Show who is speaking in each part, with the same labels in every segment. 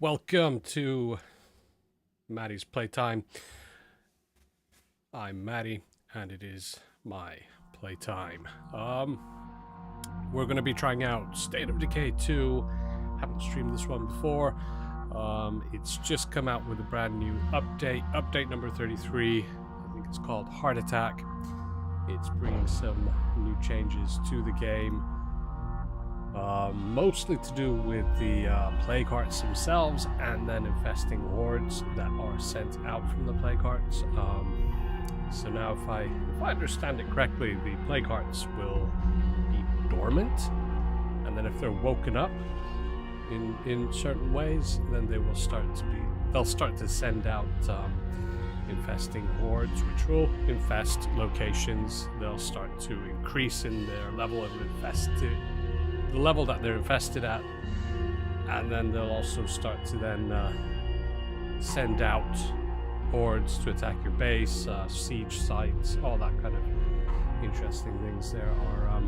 Speaker 1: Welcome to Maddie's Playtime. I'm Maddie, and it is my playtime. We're going to be trying out State of Decay 2. Haven't streamed this one before. It's just come out with a brand new update number 33. I think it's called Heart Attack. It's bringing some new changes to the game. Mostly to do with the plague hearts themselves, and then infesting hordes that are sent out from the plague hearts. So now, if I understand it correctly, the plague hearts will be dormant, and then if they're woken up in certain ways, then they'll start to send out infesting hordes, which will infest locations. They'll start to increase in their level of the level that they're infested at, and then they'll also start to then send out hordes to attack your base, siege sites, all that kind of interesting things. There are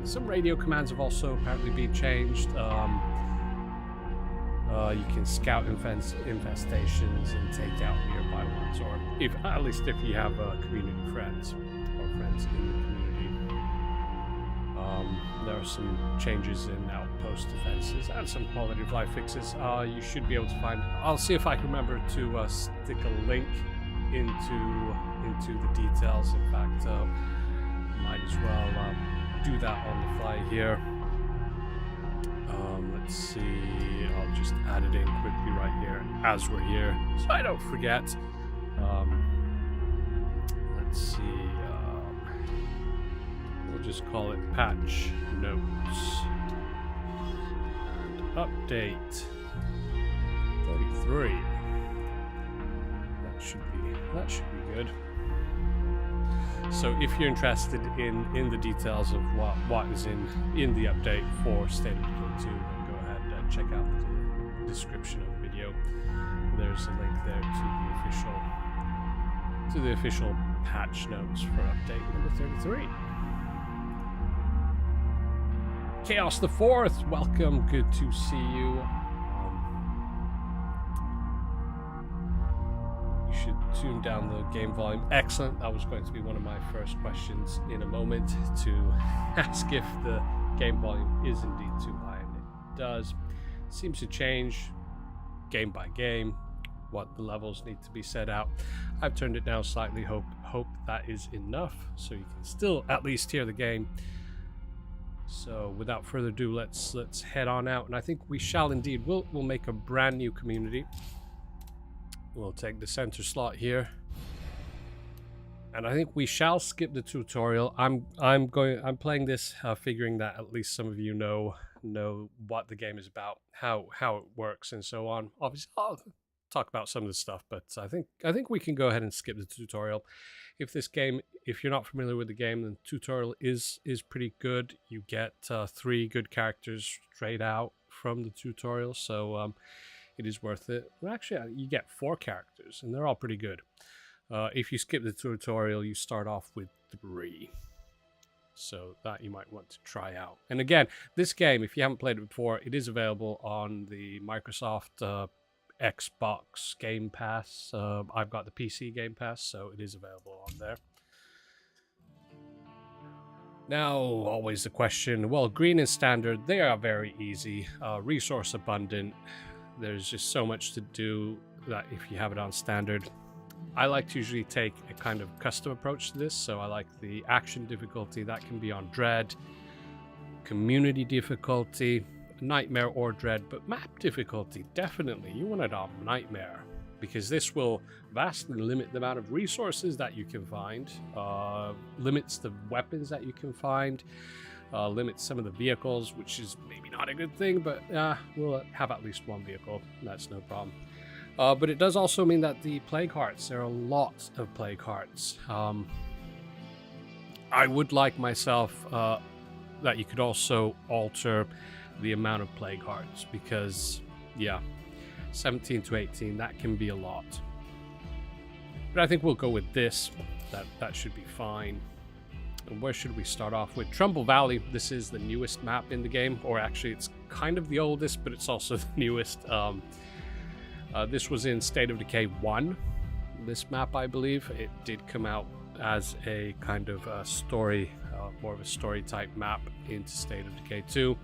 Speaker 1: some radio commands have also apparently been changed. You can scout infestations and take out nearby ones, or at least if you have community friends or friends in the community. There are some changes in outpost defenses and some quality of life fixes. You should be able to find. I'll see if I can remember to stick a link into the details. In fact, might as well do that on the fly here. Let's see. I'll just add it in quickly right here as we're here, so I don't forget. Let's see. We'll just call it patch notes and update 33. That should be good. So if you're interested in the details of what is in the update for State of Decay 2, then go ahead and check out the description of the video. There's a link there to the official patch notes for update number 33. Chaos the Fourth, welcome, good to see you. You should tune down the game volume. Excellent, that was going to be one of my first questions in a moment, to ask if the game volume is indeed too high, and it does. Seems to change game by game what the levels need to be set out. I've turned it down slightly, hope that is enough, so you can still at least hear the game. So without further ado, let's head on out, and I think we shall indeed. We'll make a brand new community. We'll take the center slot here, and I think we shall skip the tutorial. I'm playing this figuring that at least some of you know what the game is about, how it works, and so on. Obviously, I'll talk about some of the stuff, but I think we can go ahead and skip the tutorial. If you're not familiar with the game, then the tutorial is pretty good. You get 3 good characters straight out from the tutorial, so it is worth it. Well, actually, you get 4 characters, and they're all pretty good. If you skip the tutorial, you start off with 3. So that you might want to try out. And again, this game, if you haven't played it before, it is available on the Microsoft Xbox Game Pass. I've got the PC Game Pass, so it is available on there. Now, always the question, well, green and standard, they are very easy, resource abundant. There's just so much to do that if you have it on standard. I like to usually take a kind of custom approach to this, so I like the action difficulty. That can be on dread, community difficulty, nightmare or dread, but map difficulty, definitely you want it on nightmare, because this will vastly limit the amount of resources that you can find, limits the weapons that you can find, limits some of the vehicles, which is maybe not a good thing, but we'll have at least 1 vehicle. That's no problem. But it does also mean that the plague hearts, there are lots of plague hearts. I would like myself that you could also alter the amount of plague hearts, because 17 to 18, that can be a lot. But I think we'll go with this. That should be fine. And where should we start off with? Trumbull Valley. This is the newest map in the game, or actually it's kind of the oldest, but it's also the newest. This was in State of Decay 1. This map, I believe, it did come out as a kind of story, more of a story type map into State of Decay 2.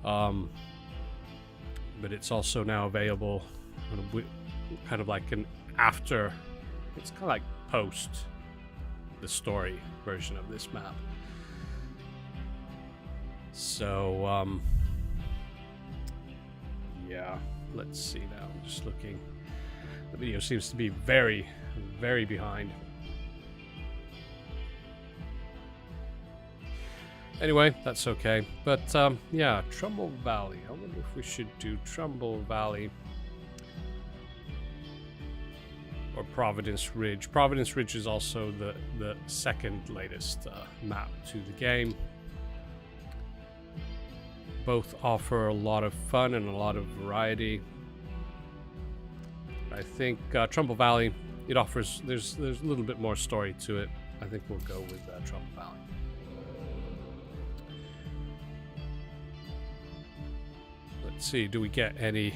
Speaker 1: But it's also now available kind of like an after, it's kind of like post the story version of this map. So yeah, let's see now. I'm just looking. The video seems to be very, very behind. Anyway, that's okay. But yeah, Trumbull Valley. I wonder if we should do Trumbull Valley or Providence Ridge. Providence Ridge is also the second latest map to the game. Both offer a lot of fun and a lot of variety. I think Trumbull Valley, it offers, there's a little bit more story to it. I think we'll go with Trumbull Valley. Let's see, do we get any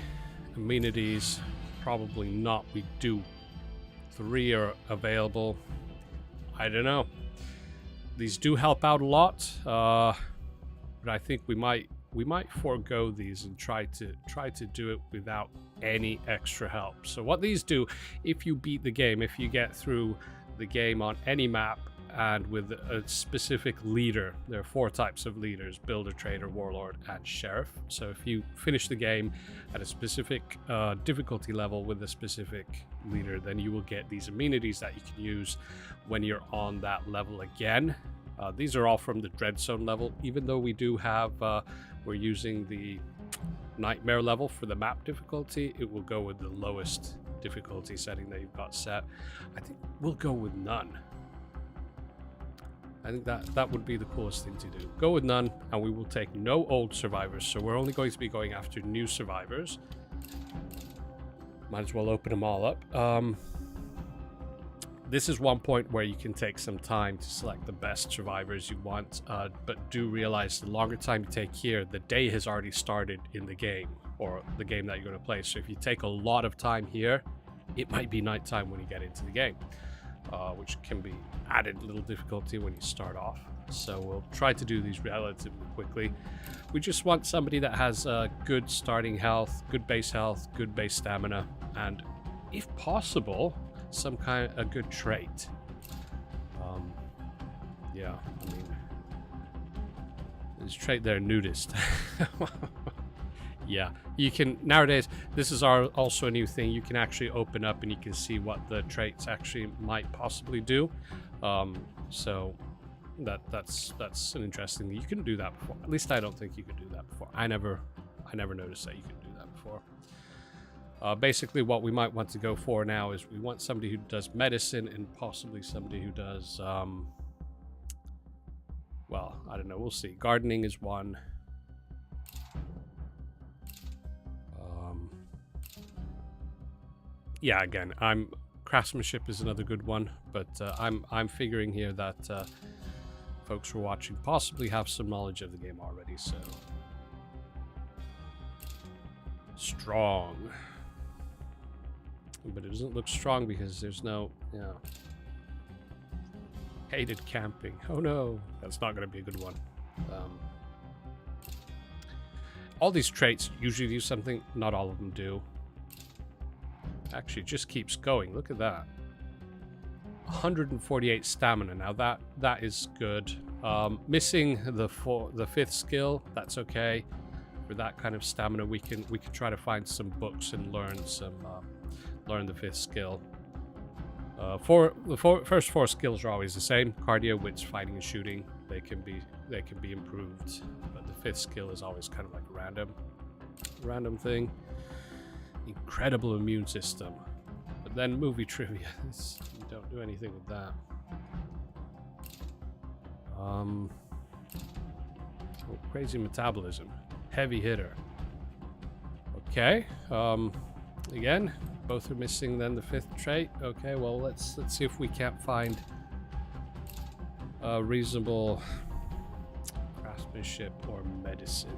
Speaker 1: amenities? Probably not. We do. 3 are available. I don't know. These do help out a lot, but I think we might forego these and try to do it without any extra help. So what these do, if you beat the game, if you get through the game on any map and with a specific leader, there are 4 types of leaders: builder, trader, warlord, and sheriff. So if you finish the game at a specific difficulty level with a specific leader, then you will get these amenities that you can use when you're on that level again. These are all from the Dread Zone level, even though we do have we're using the Nightmare level for the map difficulty. It will go with the lowest difficulty setting that you've got set. I think we'll go with none. I think that would be the coolest thing to do. Go with none, and we will take no old survivors. So we're only going to be going after new survivors. Might as well open them all up. This is one point where you can take some time to select the best survivors you want, but do realize the longer time you take here, the day has already started in the game, or the game that you're going to play. So if you take a lot of time here, it might be nighttime when you get into the game, which can be added little difficulty when you start off. So we'll try to do these relatively quickly. We just want somebody that has good starting health, good base stamina, and if possible, some kind of a good trait. Yeah, I mean, this trait there, nudist. Yeah, you can nowadays. This is also a new thing. You can actually open up and you can see what the traits actually might possibly do. So that's an interesting thing. You couldn't do that before. At least I don't think you could do that before. I never noticed that you could do that before. Basically, what we might want to go for now is we want somebody who does medicine and possibly somebody who does, well, I don't know. We'll see. Gardening is one. Yeah, again, craftsmanship is another good one, but I'm figuring here that folks who are watching possibly have some knowledge of the game already. So strong. But it doesn't look strong because there's no, you know, hated camping. Oh no, that's not going to be a good one. All these traits usually do something, not all of them do. Actually, it just keeps going. Look at that. 148 stamina. Now that is good. Missing the 5th skill, that's okay. For that kind of stamina, we can try to find some books and learn the 5th skill. The first 4 skills are always the same: cardio, wits, fighting, and shooting. They can be improved, but the 5th skill is always kind of like a random thing. Incredible immune system. But then movie trivia, you don't do anything with that. Crazy metabolism, heavy hitter. Okay. Again, both are missing then the 5th trait. Okay, well let's see if we can't find a reasonable craftsmanship or medicine.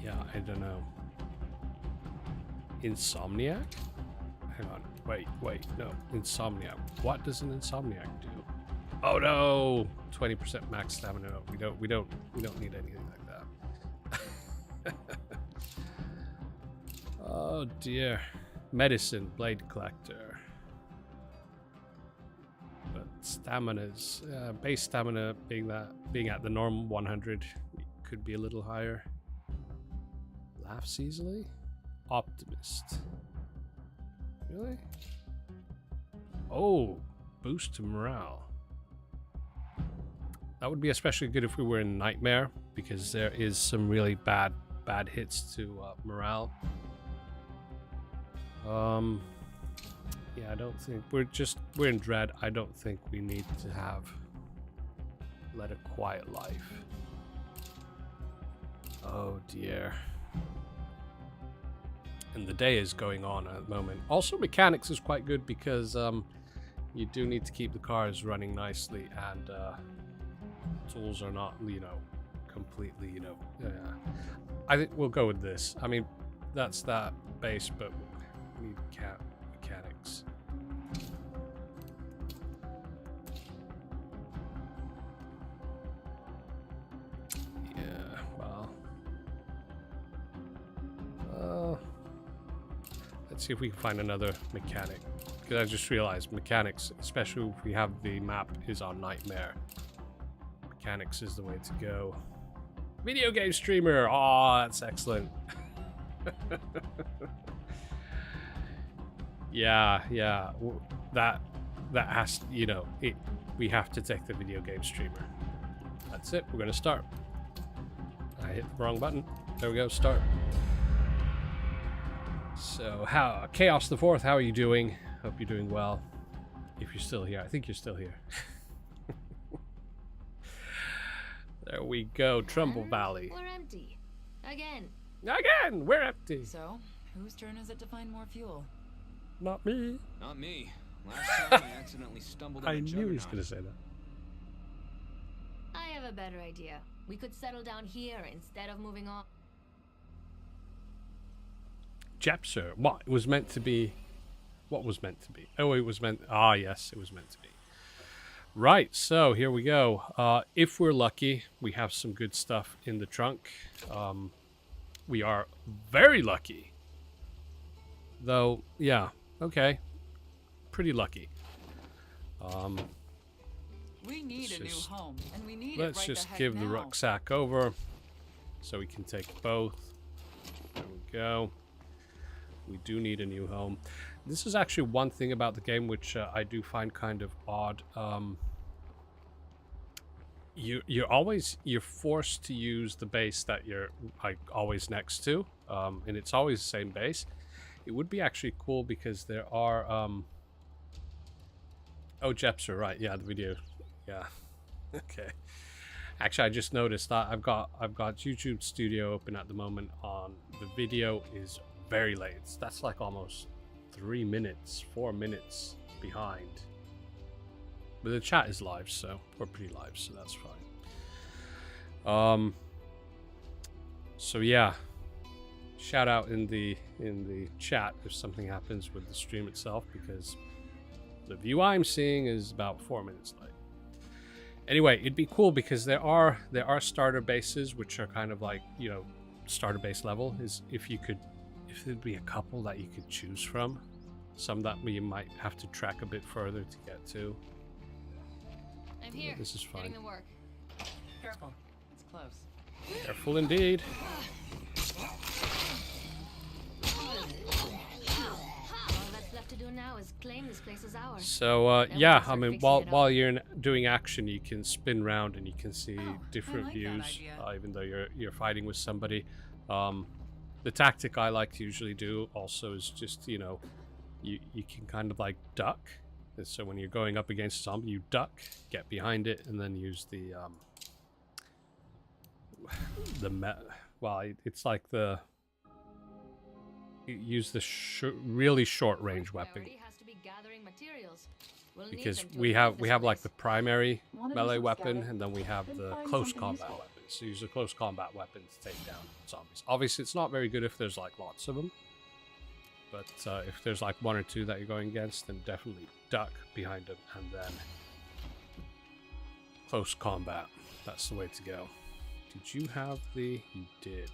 Speaker 1: Yeah, I don't know. Insomniac? Hang on. Wait, no. Insomniac. What does an insomniac do? Oh no! 20% max stamina. No, we don't need anything like that. Oh dear. Medicine, blade collector. But stamina's base stamina being at the norm 100 could be a little higher. Laughs easily? Optimist. Really? Oh, boost to morale. That would be especially good if we were in Nightmare, because there is some really bad hits to morale. Yeah, I don't think we're in Dread. I don't think we need to have led a quiet life. Oh dear. And the day is going on at the moment. Also, mechanics is quite good because you do need to keep the cars running nicely, and tools are not, completely, I think we'll go with this. I mean, that's that base, but we need mechanics. Yeah, well, let's see if we can find another mechanic. Because I just realized mechanics, especially if we have the map is on Nightmare, mechanics is the way to go. Video game streamer. Oh, that's excellent. Yeah. That has, we have to take the video game streamer. That's it. We're gonna start. I hit the wrong button. There we go. Start. So, Chaos the Fourth? How are you doing? Hope you're doing well. If you're still here, I think you're still here. There we go. Trumbull Valley.
Speaker 2: We're empty. Again,
Speaker 1: we're empty.
Speaker 3: So, whose turn is it to find more fuel?
Speaker 1: Not me.
Speaker 4: Not me. Last time I accidentally stumbled on
Speaker 1: I
Speaker 4: a
Speaker 1: knew he was going to say that.
Speaker 2: I have a better idea. We could settle down here instead of moving on.
Speaker 1: Jepser. What? It was meant to be. What was meant to be? Oh, it was meant. Ah, yes, it was meant to be. Right, so here we go. If we're lucky, we have some good stuff in the trunk. We are very lucky. Though, yeah, okay. Pretty lucky.
Speaker 3: We need a new home, and we need
Speaker 1: let's
Speaker 3: it right
Speaker 1: just
Speaker 3: the heck
Speaker 1: give
Speaker 3: now.
Speaker 1: the rucksack over so we can take both. There we go. We do need a new home. This is actually one thing about the game which I do find kind of odd. You're forced to use the base that you're like always next to, and it's always the same base. It would be actually cool because there are oh, Jepser, right? Yeah, the video. Yeah. Okay. Actually, I just noticed that I've got YouTube Studio open at the moment. On the video is very late. That's like almost 4 minutes behind. But the chat is live, so we're pretty live, so that's fine. So yeah, shout out in the chat if something happens with the stream itself, because the view I'm seeing is about 4 minutes late. Anyway, it'd be cool because there are starter bases which are kind of like, starter base level. Is if there'd be a couple that you could choose from. Some that we might have to track a bit further to get to.
Speaker 2: I'm here.
Speaker 1: This is fine.
Speaker 2: Getting the work.
Speaker 3: Careful, it's close.
Speaker 1: Careful indeed.
Speaker 2: All that's left to do now is claim this place as ours.
Speaker 1: So yeah, I mean, while you're doing action, you can spin around and you can see different
Speaker 3: like
Speaker 1: views, even though you're fighting with somebody. The tactic I like to usually do also is just, you can kind of like duck. And so when you're going up against a zombie, you duck, get behind it, and then use it's like use the really short range weapon, because we have like the primary melee weapon, and then we have the close combat weapons. So use a close combat weapon to take down zombies. Obviously, it's not very good if there's like lots of them. But if there's like one or two that you're going against, then definitely duck behind them and then close combat. That's the way to go. Did you have the... You did.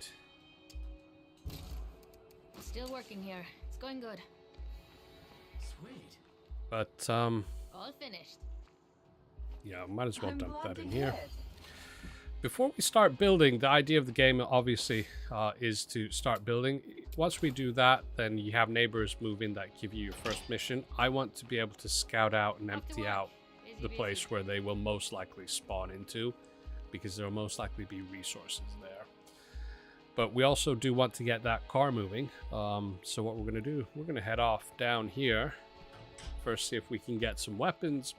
Speaker 2: Still working here. It's going good.
Speaker 4: Sweet.
Speaker 1: But,
Speaker 2: All finished.
Speaker 1: yeah, might as well
Speaker 3: I'm
Speaker 1: dump
Speaker 3: glad
Speaker 1: that
Speaker 3: to
Speaker 1: in
Speaker 3: hear
Speaker 1: here.
Speaker 3: it.
Speaker 1: Before we start building, the idea of the game obviously is to start building. Once we do that, then you have neighbors move in that give you your first mission. I want to be able to scout out and
Speaker 2: Off to
Speaker 1: empty
Speaker 2: work.
Speaker 1: out
Speaker 2: Busy,
Speaker 1: the
Speaker 2: busy.
Speaker 1: place where they will most likely spawn into, because there will most likely be resources there. But we also do want to get that car moving. So what we're going to do, we're going to head off down here. First, see if we can get some weapons.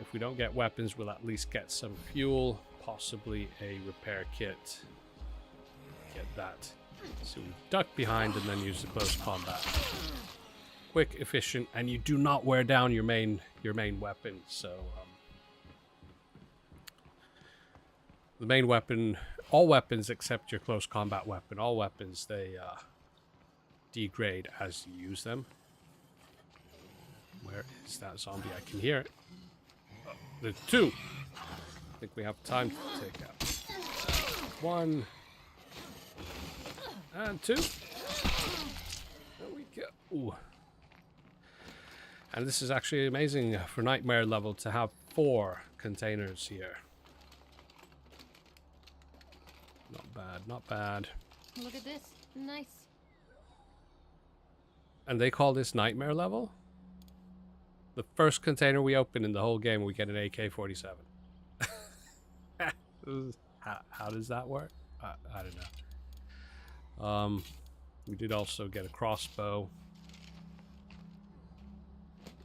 Speaker 1: If we don't get weapons, we'll at least get some fuel, possibly a repair kit. Get that. So we duck behind and then use the close combat. Quick, efficient, and you do not wear down your main weapon. So the main weapon, all weapons except your close combat weapon, all weapons, they degrade as you use them. Where is that zombie? I can hear it. There's two. I think we have time to take out one and two. There we go. Ooh. And this is actually amazing for nightmare level to have 4 containers here. Not bad, not bad.
Speaker 2: Look at this. Nice.
Speaker 1: And they call this nightmare level? The first container we open in the whole game, we get an AK-47. How does that work? I don't know. We did also get a crossbow.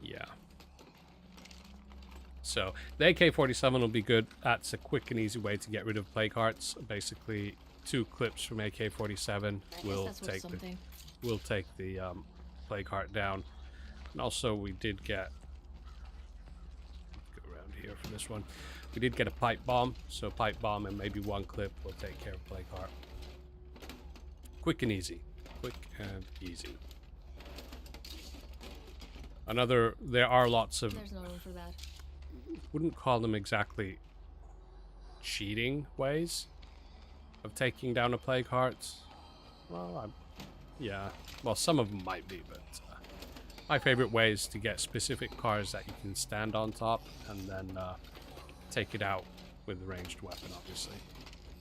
Speaker 1: Yeah. So the AK-47 will be good. That's a quick and easy way to get rid of plague hearts. Basically, 2 clips from AK-47 will take the plague heart down. And also, we did get... Go around here for this one. We did get a pipe bomb, so a pipe bomb and maybe 1 clip will take care of plague heart. Quick and easy. Quick and easy. There are lots of...
Speaker 2: There's no room for that.
Speaker 1: Wouldn't call them exactly cheating ways of taking down a plague heart. Well, yeah. Well, some of them might be, but my favorite way is to get specific cars that you can stand on top and then take it out with a ranged weapon, obviously.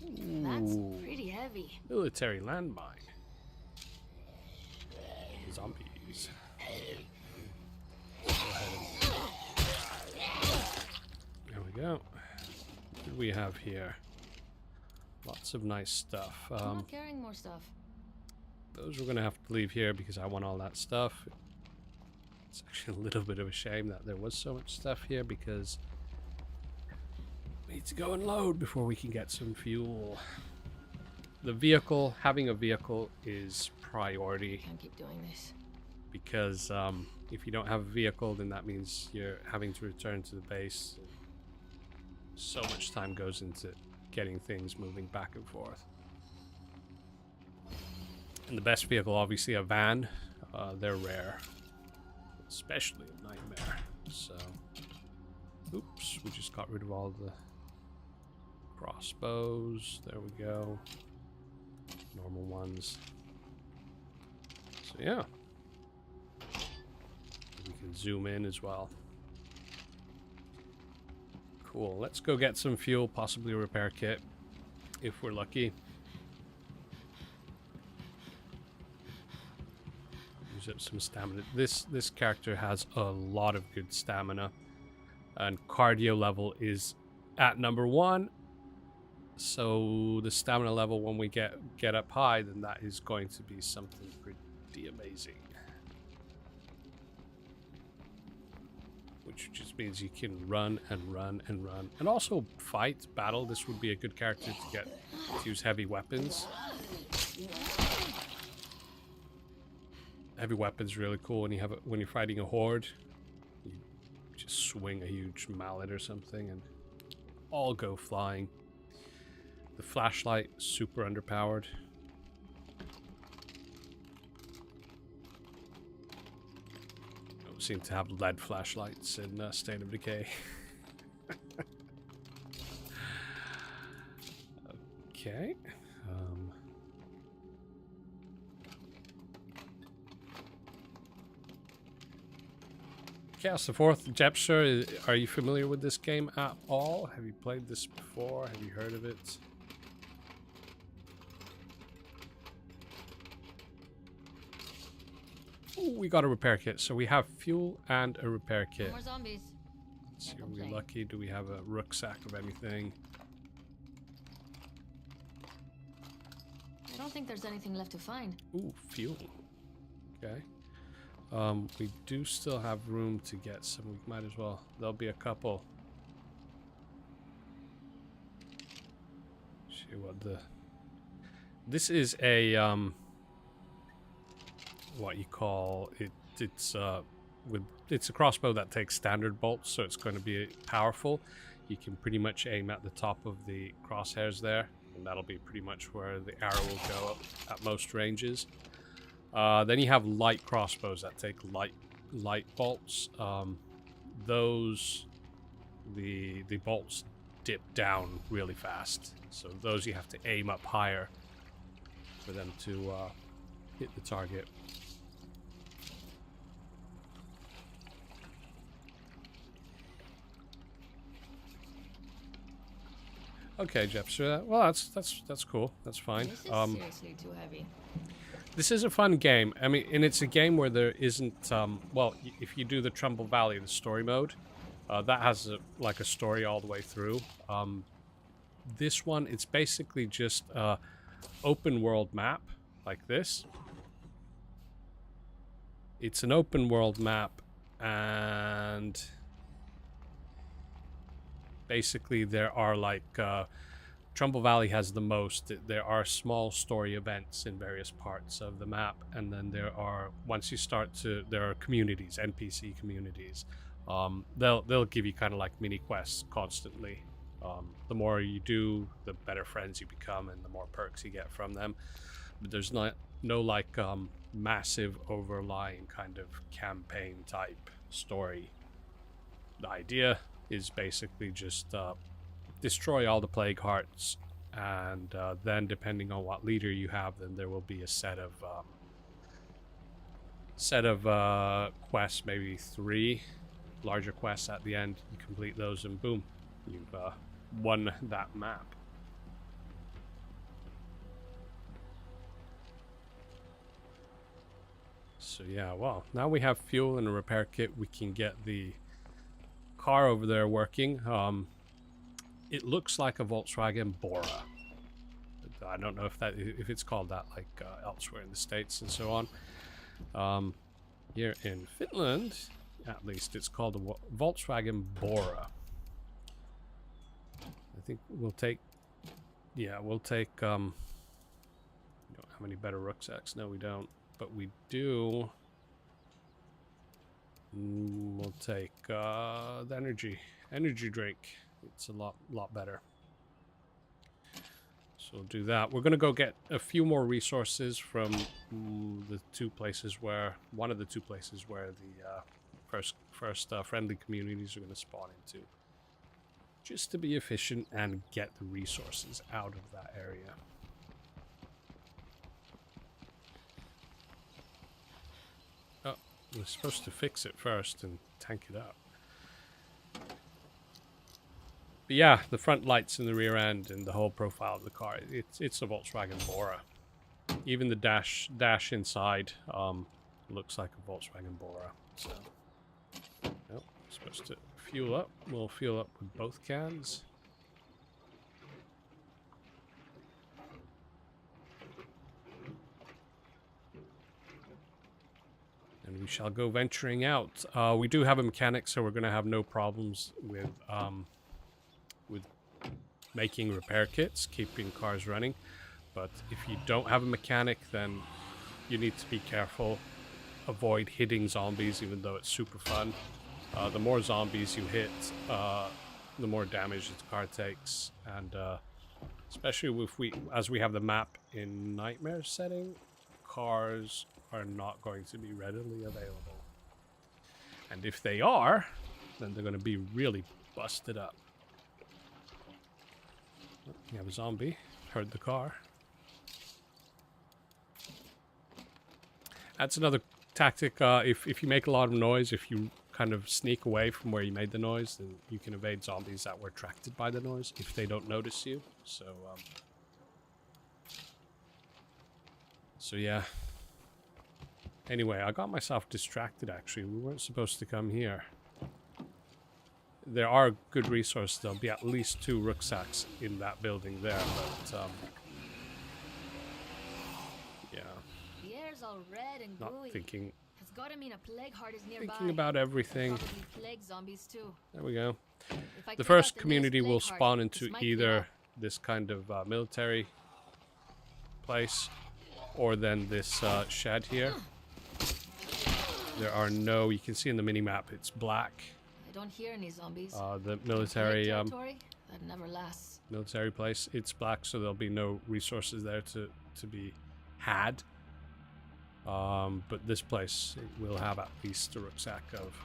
Speaker 2: That's
Speaker 1: Ooh.
Speaker 2: pretty heavy.
Speaker 1: Military landmine. Zombies. Go ahead and... There we go. What do we have here? Lots of nice stuff.
Speaker 2: I'm not carrying more stuff.
Speaker 1: Those we're going to have to leave here because I want all that stuff. It's actually a little bit of a shame that there was so much stuff here because we need to go and load before we can get some fuel. The vehicle, having a vehicle is priority.
Speaker 2: Can't keep doing this.
Speaker 1: Because if you don't have a vehicle, then that means you're having to return to the base. So much time goes into getting things moving back and forth. And the best vehicle, obviously, a van. They're rare, especially a nightmare. So, oops, we just got rid of all the crossbows. There we go. Normal ones. So yeah. We can zoom in as well. Cool. Let's go get some fuel, possibly a repair kit, if we're lucky. Use up some stamina. This character has a lot of good stamina, and cardio level is at number 1. So the stamina level, when we get up high, then that is going to be something pretty amazing. Which just means you can run and run and run. And also fight, battle. This would be a good character to use heavy weapons. Heavy weapons really cool when you're fighting a horde. You just swing a huge mallet or something and all go flying. The flashlight, super underpowered. Don't seem to have LED flashlights in State of Decay. Okay. Chaos the Fourth, Jepster, are you familiar with this game at all? Have you played this before? Have you heard of it? Ooh, we got a repair kit. So we have fuel and a repair kit.
Speaker 2: More zombies.
Speaker 1: Let's see, are we lucky? Do we have a rucksack of anything?
Speaker 2: I don't think there's anything left to find.
Speaker 1: Ooh, fuel. Okay. We do still have room to get some. We might as well. There'll be a couple. See what the. This is a what you call it. It's it's a crossbow that takes standard bolts, so it's going to be powerful. You can pretty much aim at the top of the crosshairs there, and that'll be pretty much where the arrow will go up at most ranges. Then you have light crossbows that take light bolts. Those the bolts dip down really fast, so those you have to aim up higher for them to hit the target. Okay, Jeff. So well, that's cool. That's fine.
Speaker 2: This is seriously too heavy.
Speaker 1: This is a fun game. I mean, and it's a game where there isn't. Well, if you do the Trumbull Valley, the story mode, that has like a story all the way through. This one, it's basically just a open world map like this. It's an open world map, and basically there are like Trumbull Valley has the most. There are small story events in various parts of the map, and then there are, once you start to, there are communities, NPC communities. They'll give you kind of like mini quests constantly. The more you do, the better friends you become, and the more perks you get from them. But there's no like massive overlying kind of campaign type story. The idea is basically just destroy all the plague hearts, and then depending on what leader you have, then there will be a set of quests, maybe 3 larger quests at the end. You complete those and boom, you've won that map. So yeah, well, now we have fuel and a repair kit. We can get the car over there working. It looks like a Volkswagen Bora. I don't know if it's called that like elsewhere in the States and so on. Here in Finland, at least, it's called a Volkswagen Bora. I think we'll take. Yeah, we'll take. We don't have any better rucksacks. No, we don't. But we do. We'll take the energy drink. It's a lot better. So we'll do that. We're gonna go get a few more resources from one of the two places where the first friendly communities are gonna spawn into, just to be efficient and get the resources out of that area. Oh, we're supposed to fix it first and tank it up. But yeah, the front lights in the rear end and the whole profile of the car, it's a Volkswagen Bora. Even the dash inside looks like a Volkswagen Bora. So, well, supposed to fuel up. We'll fuel up with both cans. And we shall go venturing out. We do have a mechanic, so we're going to have no problems with making repair kits, keeping cars running. But if you don't have a mechanic, then you need to be careful. Avoid hitting zombies, even though it's super fun. The more zombies you hit, the more damage the car takes, and Especially if as we have the map in nightmare setting, cars are not going to be readily available. And if they are, then they're going to be really busted up. Oh, we have a zombie. Heard the car. That's another tactic. If you make a lot of noise, if you kind of sneak away from where you made the noise, then you can evade zombies that were attracted by the noise if they don't notice you. So yeah. Anyway, I got myself distracted actually. We weren't supposed to come here. There are good resources. There'll be at least 2 rucksacks in that building there, but yeah.
Speaker 2: The air's all red and
Speaker 1: Not
Speaker 2: gooey.
Speaker 1: thinking.
Speaker 2: It's gotta mean a plague heart is nearby.
Speaker 1: Thinking about everything.
Speaker 2: Probably plague zombies too.
Speaker 1: There we go.
Speaker 2: If I
Speaker 1: The
Speaker 2: take
Speaker 1: first
Speaker 2: out the
Speaker 1: community
Speaker 2: nearest
Speaker 1: will
Speaker 2: plague
Speaker 1: spawn
Speaker 2: heart,
Speaker 1: into
Speaker 2: this might clear
Speaker 1: either
Speaker 2: up.
Speaker 1: this kind of military place or then this shed here. There are no, you can see in the mini-map, it's black.
Speaker 2: I don't hear any zombies.
Speaker 1: The
Speaker 2: Plague
Speaker 1: military
Speaker 2: territory? That never lasts.
Speaker 1: military place, it's black, so there'll be no resources there to be had. But this place will have at least a rucksack of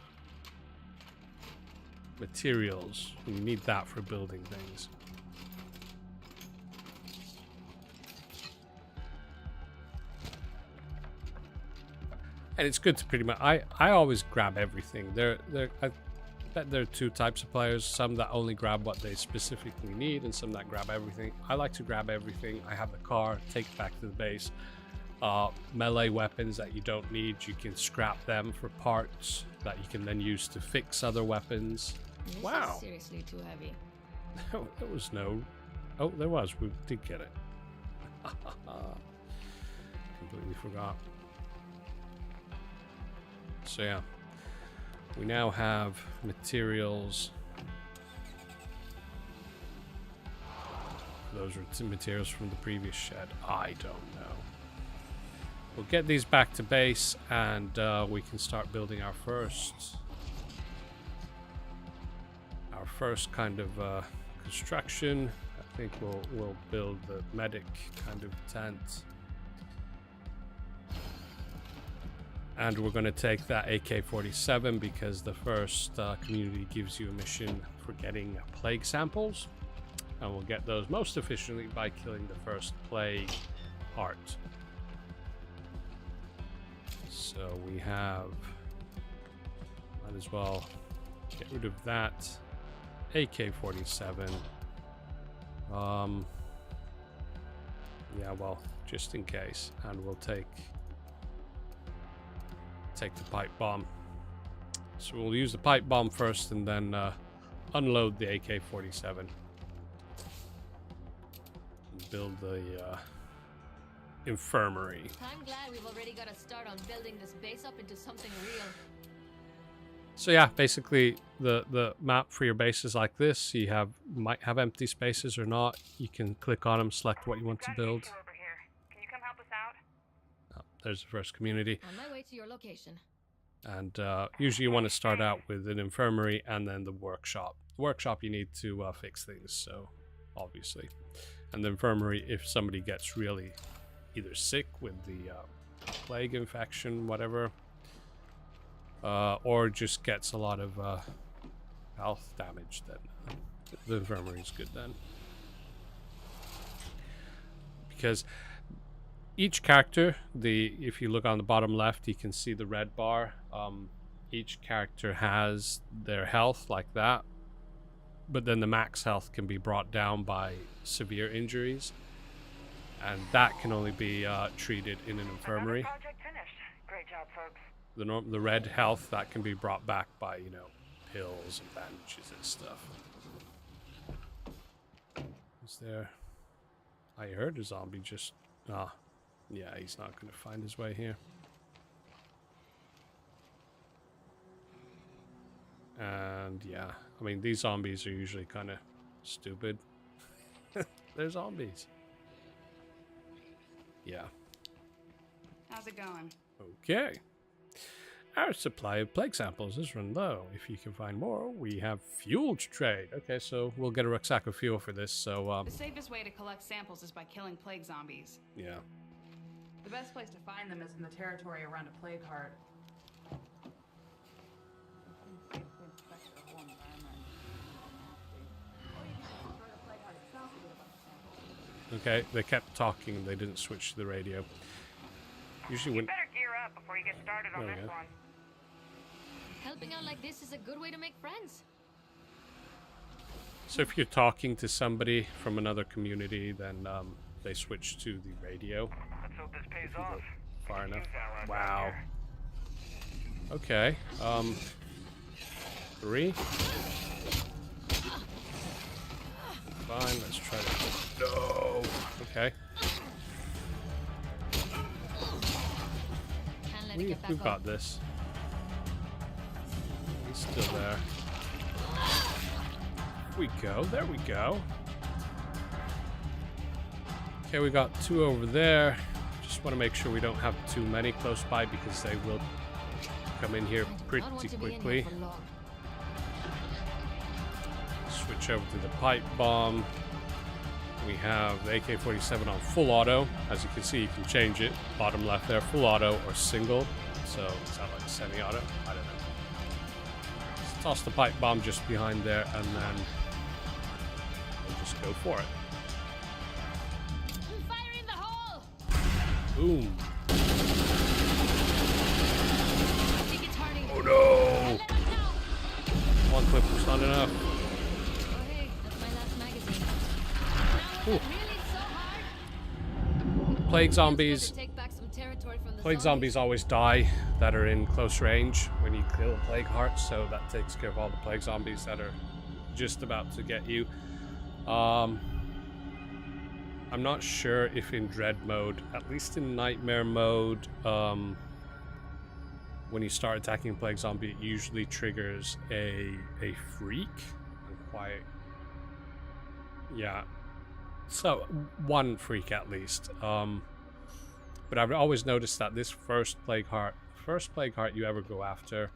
Speaker 1: materials. We need that for building things. And it's good to pretty much. I always grab everything. I bet there are 2 types of players. Some that only grab what they specifically need, and some that grab everything. I like to grab everything. I have the car, take it back to the base. Melee weapons that you don't need, you can scrap them for parts that you can then use to fix other weapons.
Speaker 2: This
Speaker 1: Wow.
Speaker 2: is seriously too heavy.
Speaker 1: There was no. Oh, there was. We did get it. Completely forgot. So yeah, we now have materials. Those are materials from the previous shed. I don't know. We'll get these back to base, and we can start building our first kind of construction. I think we'll build the medic kind of tent. And we're going to take that AK-47 because the first community gives you a mission for getting plague samples. And we'll get those most efficiently by killing the first plague heart. So we have... Might as well get rid of that AK-47. Yeah, well, just in case. And we'll take the pipe bomb. So we'll use the pipe bomb first and then unload the AK-47 and build the infirmary.
Speaker 2: I'm glad we've already got a start on building this base up into something real.
Speaker 1: So yeah, basically the map for your base is like this. You might have empty spaces or not. You can click on them, select what you want to build.
Speaker 5: Over here. Can you come help us out?
Speaker 1: There's the first community.
Speaker 2: On my way to your location.
Speaker 1: And usually you want to start out with an infirmary and then the workshop. The workshop you need to fix things, so obviously. And the infirmary, if somebody gets really either sick with the plague infection, whatever, or just gets a lot of health damage, then the infirmary is good then. Because each character, if you look on the bottom left, you can see the red bar. Each character has their health like that, but then the max health can be brought down by severe injuries, and that can only be treated in an infirmary.
Speaker 5: Another project finished. Great job, folks.
Speaker 1: The red health, that can be brought back by, pills and bandages and stuff. Is there... I heard a zombie just... yeah, he's not going to find his way here. And yeah, I mean, these zombies are usually kind of stupid. They're zombies. Yeah.
Speaker 5: How's it going?
Speaker 1: Okay. Our supply of plague samples is run low. If you can find more, we have fuel to trade. Okay, so we'll get a rucksack of fuel for this, so,
Speaker 6: The safest way to collect samples is by killing plague zombies.
Speaker 1: yeah.
Speaker 6: The best place to find them is in the territory around a plague heart.
Speaker 1: Okay, they kept talking, they didn't switch to the radio. Usually
Speaker 5: You
Speaker 1: when...
Speaker 5: better gear up before you get started on
Speaker 1: There we
Speaker 5: this
Speaker 1: go.
Speaker 5: one.
Speaker 2: Helping out like this is a good way to make friends.
Speaker 1: So if you're talking to somebody from another community, then they switch to the radio.
Speaker 5: Let's hope this pays off.
Speaker 1: Far enough.
Speaker 5: Use allies out
Speaker 1: Wow.
Speaker 5: here.
Speaker 1: Okay. 3. Fine, let's try to... No! Okay.
Speaker 2: Can't let it get back
Speaker 1: We've got
Speaker 2: up.
Speaker 1: this. He's still there. We go. There we go. Okay, we got 2 over there. Just want to make sure we don't have too many close by because they will come in here
Speaker 2: I do not
Speaker 1: pretty
Speaker 2: want to be in here
Speaker 1: quickly.
Speaker 2: for long.
Speaker 1: Switch over to the pipe bomb. We have the AK-47 on full auto. As you can see, you can change it. Bottom left there, full auto or single. So is that like semi-auto? I don't know. Let's toss the pipe bomb just behind there, and then we'll just go for it.
Speaker 2: Fire in the hole!
Speaker 1: Boom.
Speaker 2: I think it's hurting.
Speaker 1: Oh no!
Speaker 2: Let us know.
Speaker 1: One clip was not enough.
Speaker 2: Oh hey, that's my last magazine. Now was it really so hard?
Speaker 1: Plague
Speaker 2: It's good
Speaker 1: zombies.
Speaker 2: to take back some territory from the
Speaker 1: Plague zombies always die that are in close range when you kill a plague heart, so that takes care of all the plague zombies that are just about to get you. I'm not sure if in dread mode, at least in nightmare mode, when you start attacking a plague zombie, it usually triggers a freak. I'm quite... Yeah. So, one freak at least. But I've always noticed that this first plague heart you ever go after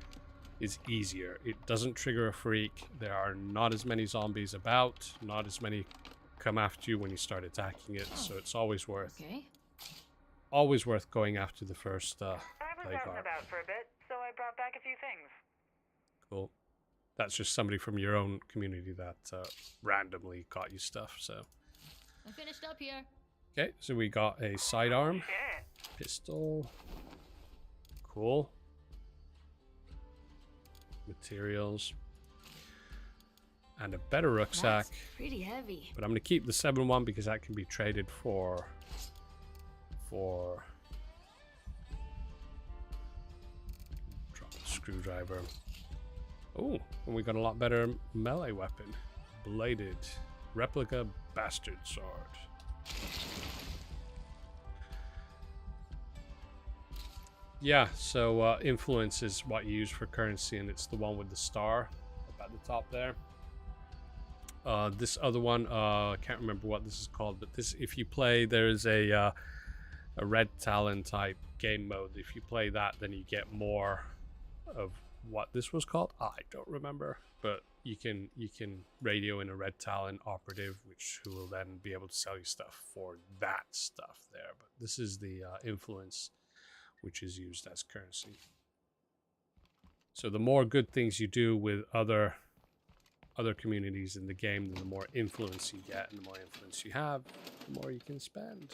Speaker 1: is easier. It doesn't trigger a freak. There are not as many zombies about, not as many come after you when you start attacking it, so it's always worth going after the first
Speaker 5: I was
Speaker 1: plague
Speaker 5: out and
Speaker 1: heart.
Speaker 5: about for a bit, so I brought back a few things.
Speaker 1: Cool. That's just somebody from your own community that randomly got you stuff, so.
Speaker 2: I'm finished up here.
Speaker 1: Okay, so we got a sidearm,
Speaker 5: Shit.
Speaker 1: pistol. Cool. Materials. And a better rucksack.
Speaker 2: That's pretty heavy.
Speaker 1: But I'm going to keep the 7-1 because that can be traded for drop a screwdriver. Oh, and we got a lot better melee weapon. Bladed replica bastard sword. Yeah, so influence is what you use for currency, and it's the one with the star up at the top there. This other one, I can't remember what this is called, but this, if you play, there's a red talon type game mode. If you play that, then you get more of what this was called. I don't remember, but you can radio in a red talon operative, who will then be able to sell you stuff for that stuff there. But this is the influence, which is used as currency. So the more good things you do with other communities in the game, then the more influence you get, and the more influence you have, the more you can spend.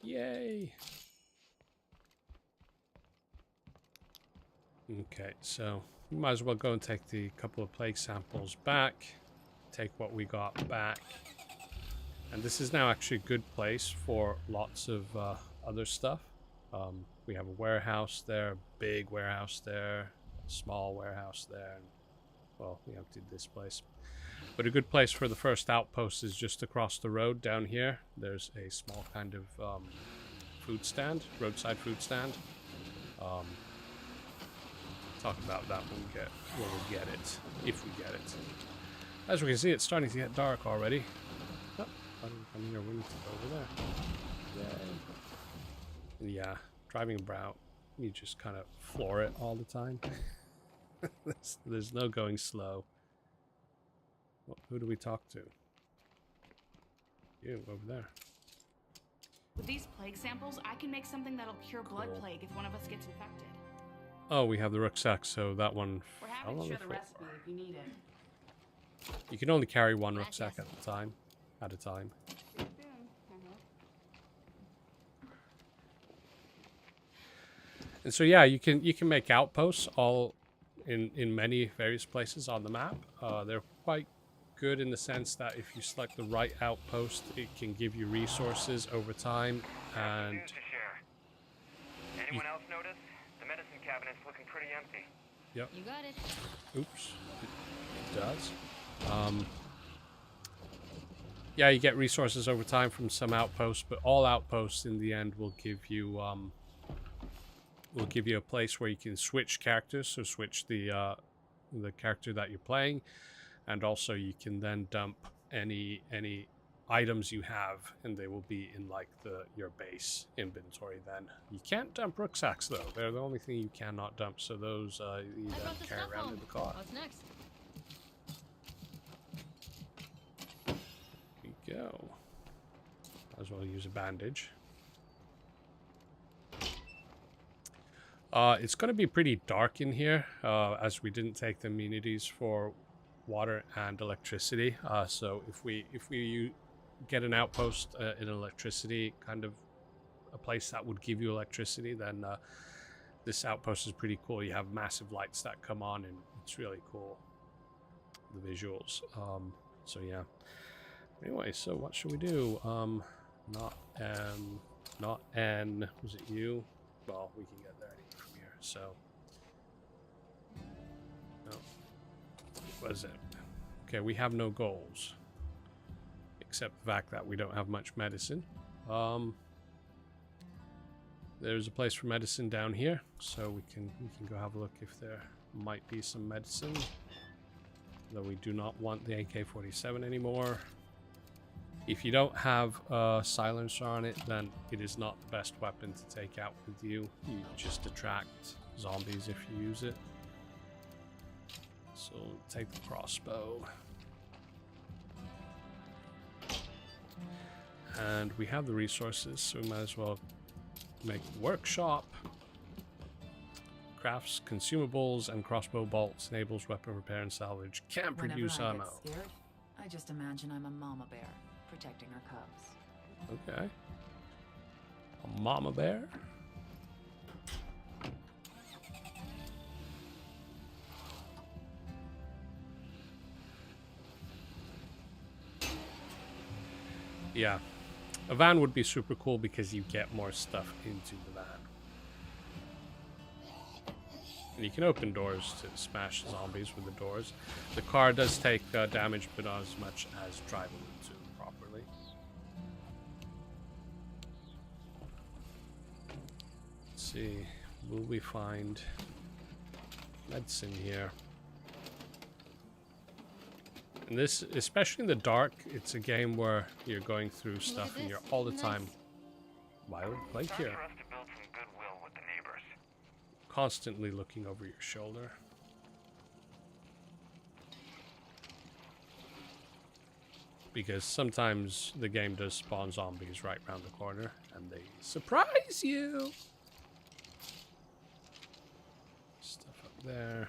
Speaker 1: Yay! Okay, so we might as well go and take the couple of plague samples back, take what we got back. And this is now actually a good place for lots of other stuff. We have a warehouse there, a big warehouse there, a small warehouse there. And, well, we emptied this place. But a good place for the first outpost is just across the road down here. There's a small kind of food stand, roadside food stand. Talk about that when we get it, if we get it. As we can see, it's starting to get dark already. Oh, I didn't come here. We need to go over there. Yay. Yeah, driving about, you just kind of floor it all the time. There's no going slow. Who do we talk to? You, over there.
Speaker 6: With these plague samples, I can make something that'll cure blood
Speaker 1: Cool.
Speaker 6: plague if one of us gets infected.
Speaker 1: Oh, we have the rucksack, so that one
Speaker 6: We're
Speaker 1: fell
Speaker 6: happy
Speaker 1: on
Speaker 6: to
Speaker 1: the
Speaker 6: share the
Speaker 1: floor.
Speaker 6: recipe if you need it.
Speaker 1: You can only carry one
Speaker 2: Gracias.
Speaker 1: rucksack at a time. And so yeah, you can make outposts all in many various places on the map. They're quite good in the sense that if you select the right outpost, it can give you resources over time. And
Speaker 5: News to share. Anyone else notice? The medicine cabinet's looking pretty empty.
Speaker 1: yep,
Speaker 2: You got it.
Speaker 1: oops, it does. Yeah, you get resources over time from some outposts, but all outposts in the end will give you a place where you can switch characters, so switch the character that you're playing, and also you can then dump any items you have, and they will be in like your base inventory. Then you can't dump rucksacks though; they're the only thing you cannot dump. So those you
Speaker 2: I
Speaker 1: then
Speaker 2: brought the
Speaker 1: carry
Speaker 2: stuff
Speaker 1: around
Speaker 2: home.
Speaker 1: in the car.
Speaker 2: What's next?
Speaker 1: There you go. Might as well use a bandage. It's going to be pretty dark in here, as we didn't take the amenities for water and electricity. So if we get an outpost in electricity, kind of a place that would give you electricity, then this outpost is pretty cool. You have massive lights that come on, and it's really cool. The visuals. So yeah. Anyway, so what should we do? Not N. Was it you? Well, we can get there from here. So, no. What is it? Okay, we have no goals, except the fact that we don't have much medicine. There's a place for medicine down here, so we can go have a look if there might be some medicine. Though we do not want the AK-47 anymore. If you don't have a silencer on it, then it is not the best weapon to take out with you. You just attract zombies if you use it. So take the crossbow. And we have the resources, so we might as well make the workshop. Crafts consumables and crossbow bolts, enables weapon repair and salvage. Can't produce
Speaker 3: Whenever I
Speaker 1: ammo.
Speaker 3: get scared, I just imagine I'm a mama bear protecting her cubs.
Speaker 1: Okay. A mama bear. Yeah. A van would be super cool because you get more stuff into the van. And you can open doors to smash zombies with the doors. The car does take damage, but not as much as driving it to properly. Let's see. Will we find medicine here? And this, especially in the dark, it's a game where you're going through stuff and you're all the time. Wild Blake
Speaker 5: Time
Speaker 1: here.
Speaker 5: for us to build some goodwill with the neighbors.
Speaker 1: Constantly looking over your shoulder. Because sometimes the game does spawn zombies right around the corner and they surprise you. Stuff up there.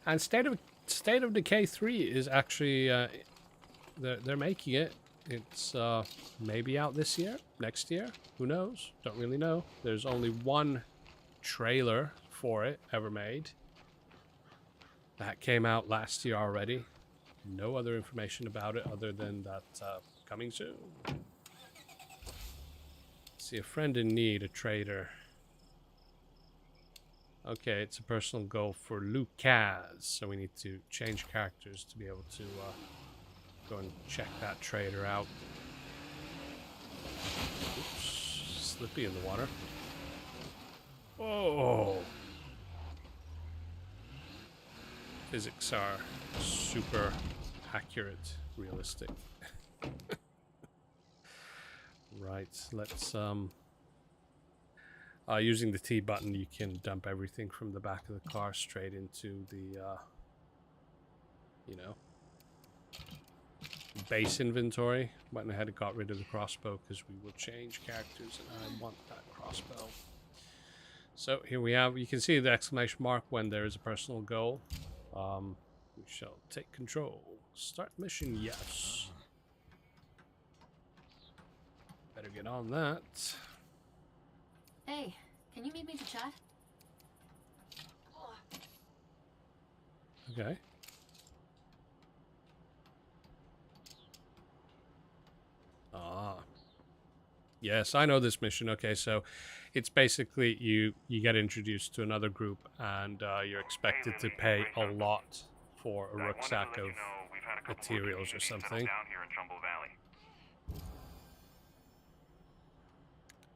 Speaker 1: And State of Decay 3 is actually they're making it. It's maybe out this year, next year, who knows? Don't really know. There's only one trailer for it ever made. That came out last year already. No other information about it other than that coming soon. See, a friend in need, a trader. Okay, it's a personal goal for Lucas, so we need to change characters to be able to go and check that trader out. Oops, slippy in the water. Whoa! Physics are super accurate, realistic. Right, let's using the T button, you can dump everything from the back of the car straight into the you know, base inventory. Went ahead and got rid of the crossbow because we will change characters and I want that crossbow. So here we have, you can see the exclamation mark when there is a personal goal. We shall take control. Start mission, yes. Better get on that.
Speaker 2: Hey, can you meet me to chat?
Speaker 1: Okay. Ah. Yes, I know this mission. Okay, so it's basically you get introduced to another group and you're expected to pay a lot for a rucksack of materials or something.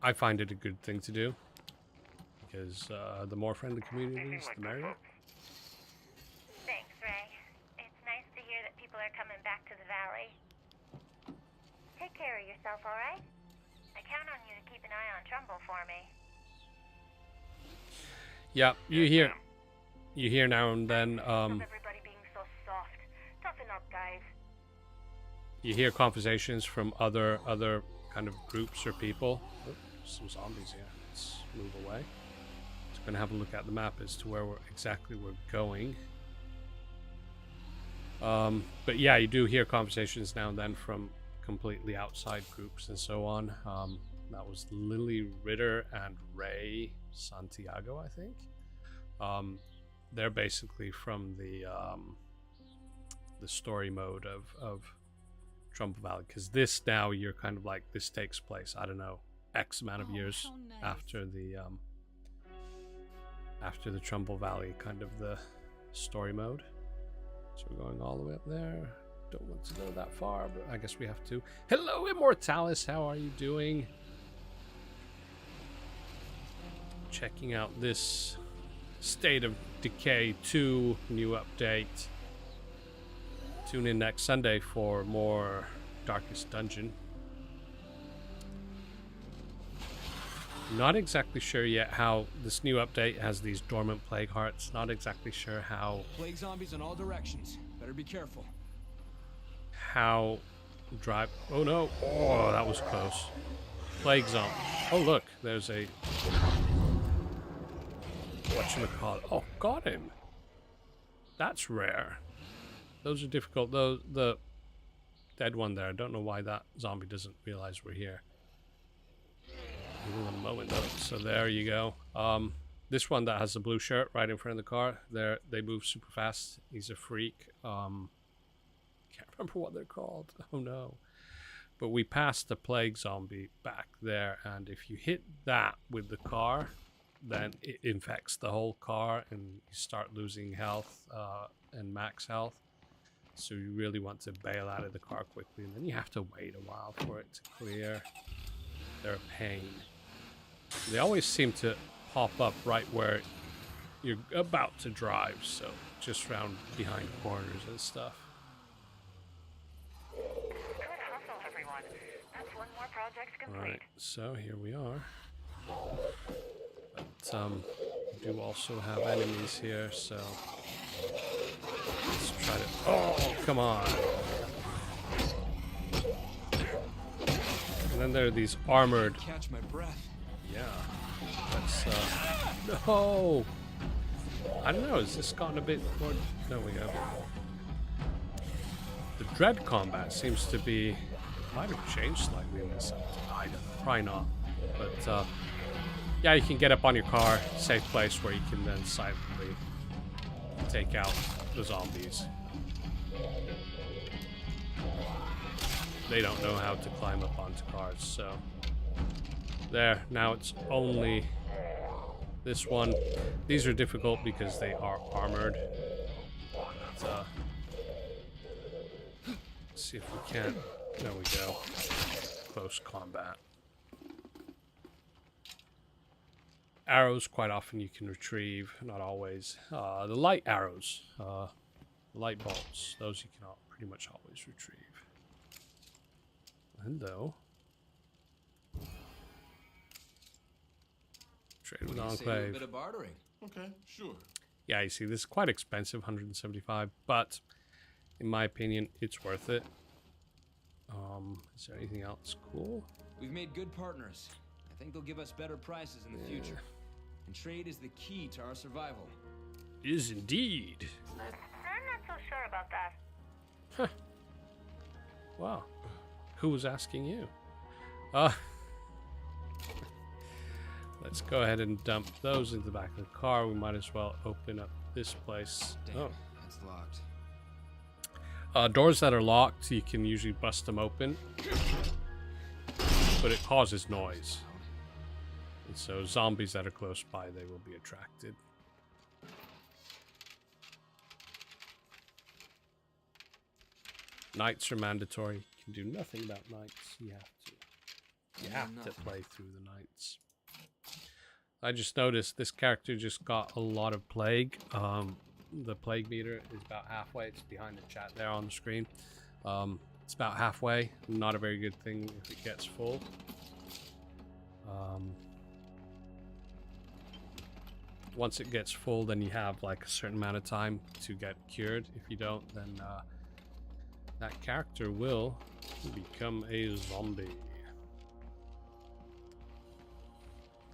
Speaker 1: I find it a good thing to do because the more friendly communities, the merrier.
Speaker 7: Thanks, Ray. It's nice to hear that people are coming back to the valley. Take care of yourself, all right? I count on you to keep an eye on Trumbull for me.
Speaker 1: Yeah, you hear now and then.
Speaker 7: Everybody being so soft. Toughen up, guys.
Speaker 1: You hear conversations from other kind of groups or people. Oh, some zombies here. Let's move away. Just gonna have a look at the map as to where exactly we're going. But yeah, you do hear conversations now and then from completely outside groups and so on. That was Lily Ritter and Ray Santiago, I think. They're basically from the story mode of Trumbull Valley, because this now you're kind of like, this takes place, I don't know, X amount of years after the Trumbull Valley, kind of the story mode. So we're going all the way up there. Don't want to go that far, but I guess we have to. Hello, Immortalis, how are you doing? Checking out this State of Decay 2 new update. Tune in next Sunday for more Darkest Dungeon. Not exactly sure yet how this new update has these dormant plague hearts. Not exactly sure how.
Speaker 4: Plague zombies in all directions. Better be careful.
Speaker 1: How drive. Oh no! Oh, that was close. Plague zombie. Oh look, there's a. Whatchamacallit? Oh, got him. That's rare. Those are difficult. Though the dead one there. I don't know why that zombie doesn't realize we're here. In a moment though. So there you go. This one that has the blue shirt right in front of the car. They move super fast. He's a freak. Can't remember what they're called. Oh no. But we passed the plague zombie back there, and if you hit that with the car, then it infects the whole car and you start losing health and max health. So you really want to bail out of the car quickly, and then you have to wait a while for it to clear. They're a pain. They always seem to pop up right where you're about to drive, so just round behind corners and stuff.
Speaker 7: Good hustle, everyone. That's one more project complete.
Speaker 1: Alright, so here we are. But we do also have enemies here, so let's try to. Oh, come on! And then there are these armored.
Speaker 4: Catch my breath.
Speaker 1: Yeah. Let's. No! I don't know, has this gotten a bit more. There we go. The dread combat seems to be. Might have changed slightly in this. I don't know, probably not. But, yeah, you can get up on your car, safe place where you can then silently take out the zombies. They don't know how to climb up onto cars, so there. Now it's only this one. These are difficult because they are armored. But, let's see if we can. There we go. Close combat. Arrows quite often you can retrieve, not always. The light arrows Light bolts. Those you can pretty much always retrieve. Hello. Trade with
Speaker 4: Say a
Speaker 1: Enclave.
Speaker 4: bit of bartering.
Speaker 8: Okay, sure.
Speaker 1: Yeah, you see, this is quite expensive, 175, but in my opinion, it's worth it. Is there anything else cool?
Speaker 4: We've made good partners. I think they'll give us better prices in the future. And trade is the key to our survival.
Speaker 1: Is indeed.
Speaker 7: I'm not so sure about that.
Speaker 1: Huh. Wow. Who was asking you? Let's go ahead and dump those into the back of the car. We might as well open up this place.
Speaker 4: Damn, that's locked.
Speaker 1: Doors that are locked, you can usually bust them open, but it causes noise. And so zombies that are close by, they will be attracted. Nights are mandatory. You can do nothing about nights. You have to play through the nights. I just noticed this character just got a lot of plague. The plague meter is about halfway. It's behind the chat there on the screen. It's about halfway. Not a very good thing if it gets full. Once it gets full, then you have like a certain amount of time to get cured. If you don't, then that character will become a zombie.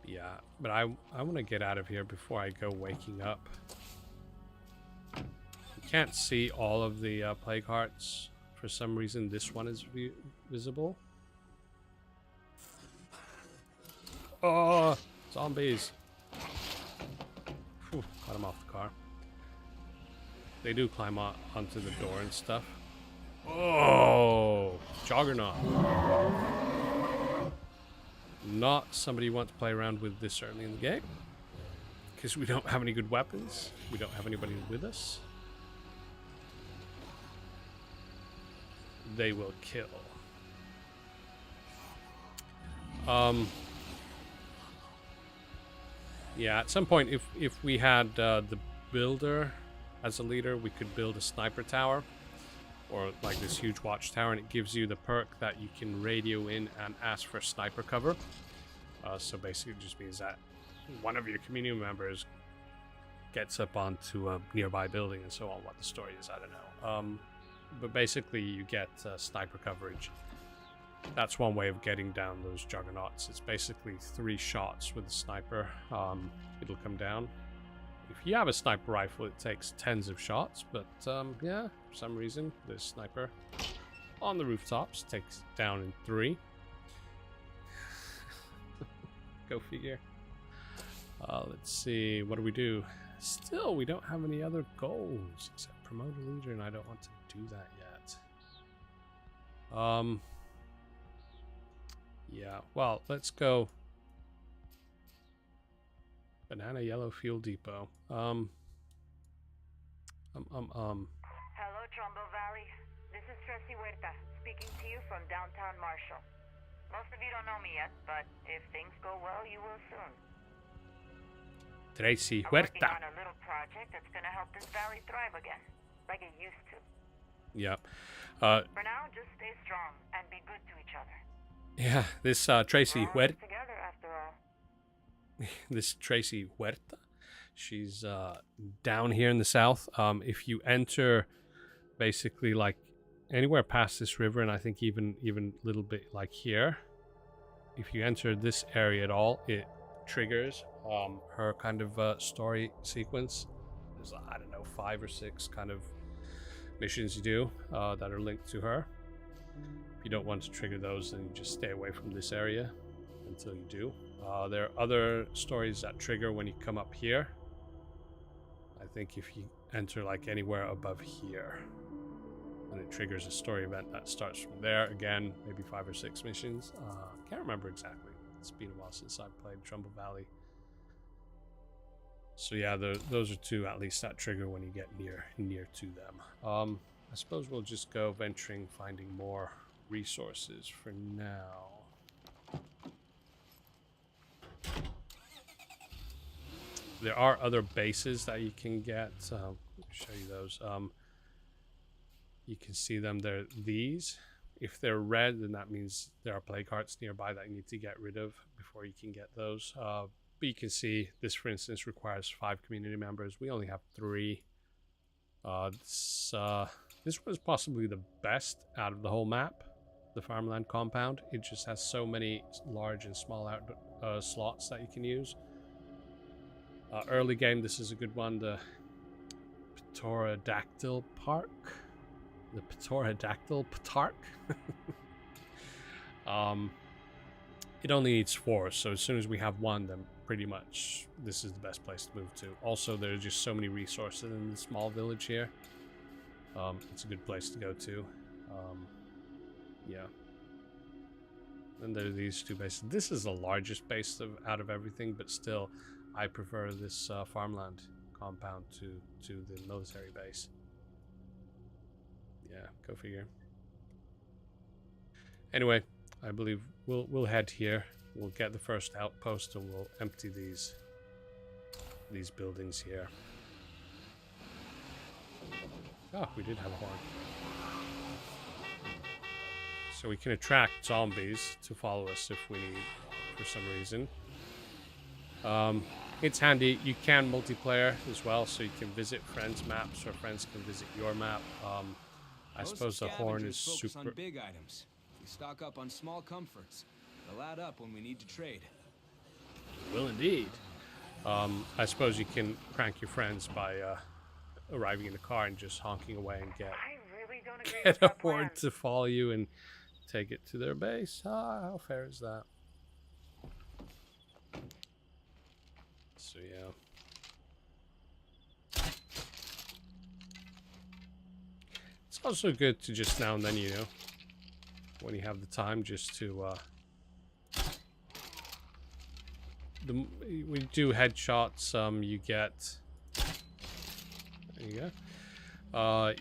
Speaker 1: Yeah, but I want to get out of here before I go waking up. You can't see all of the plague hearts. For some reason, this one is visible. Oh, zombies. Whew, got him off the car. They do climb onto the door and stuff. Oh, Juggernaut. Not somebody you want to play around with this early in the game. Because we don't have any good weapons. We don't have anybody with us. They will kill. Yeah, at some point, if we had the builder as a leader, we could build a sniper tower. Or like this huge watchtower, and it gives you the perk that you can radio in and ask for sniper cover. So basically it just means that one of your community members gets up onto a nearby building and so on. What the story is, I don't know. But basically you get sniper coverage. That's one way of getting down those juggernauts. It's basically 3 shots with a sniper. It'll come down. If you have a sniper rifle, it takes tens of shots, but yeah, for some reason, this sniper on the rooftops takes it down in 3. Go figure. Let's see, what do we do? Still, we don't have any other goals except promote a leader, and I don't want to do that yet. Yeah, well, let's go. Banana Yellow Fuel Depot.
Speaker 7: Hello, Trumbo Valley. This is Tracy Huerta, speaking to you from downtown Marshall. Most of you don't know me yet, but if things go well, you will soon.
Speaker 1: Tracy
Speaker 7: I'm working
Speaker 1: Huerta.
Speaker 7: on a little project that's gonna help this valley thrive again, like it used to.
Speaker 1: Yeah.
Speaker 7: For now, just stay strong and be good to each other.
Speaker 1: Yeah, this Tracy
Speaker 7: We're all
Speaker 1: Huerta.
Speaker 7: together after all.
Speaker 1: This Tracy Huerta. She's down here in the south. If you enter basically like anywhere past this river, and I think even a little bit like here, if you enter this area at all, it triggers her kind of story sequence. There's, I don't know, 5 or 6 kind of missions you do that are linked to her. If you don't want to trigger those, then you just stay away from this area until you do. There are other stories that trigger when you come up here. I think if you enter like anywhere above here, then it triggers a story event that starts from there. Again, maybe 5 or 6 missions. Can't remember exactly. It's been a while since I played Trumbull Valley. So yeah, those are 2 at least that trigger when you get near to them. I suppose we'll just go venturing, finding more resources for now. There are other bases that you can get. I'll show you those. You can see them. They're these. If they're red, then that means there are play carts nearby that you need to get rid of before you can get those. But you can see this, for instance, requires 5 community members. We only have 3. This was possibly the best out of the whole map, the farmland compound. It just has so many large and small slots that you can use. Early game, this is a good one. The Pterodactyl Park. The Pterodactyl Park. It only needs 4, so as soon as we have 1, then pretty much this is the best place to move to. Also, there's just so many resources in the small village here. It's a good place to go to. Yeah. And there are these 2 bases. This is the largest base out of everything, but still, I prefer this farmland compound to the military base. Yeah, go figure. Anyway, I believe we'll head here. We'll get the first outpost and we'll empty these buildings here. Oh, we did have a horn. So we can attract zombies to follow us if we need, for some reason. It's handy. You can multiplayer as well, so you can visit friends' maps or friends can visit your map. I suppose the horn is
Speaker 4: focus
Speaker 1: super...
Speaker 4: on big items. We stock up on small comforts. They'll add up when we need to trade.
Speaker 1: Will indeed. I suppose you can prank your friends by arriving in the car and just honking away and get
Speaker 5: really don't agree
Speaker 1: a
Speaker 5: with that
Speaker 1: horde
Speaker 5: plan.
Speaker 1: to follow you and take it to their base. How fair is that? So yeah. It's also good to just now and then, you know, when you have the time, just to we do headshots. You get, there you go.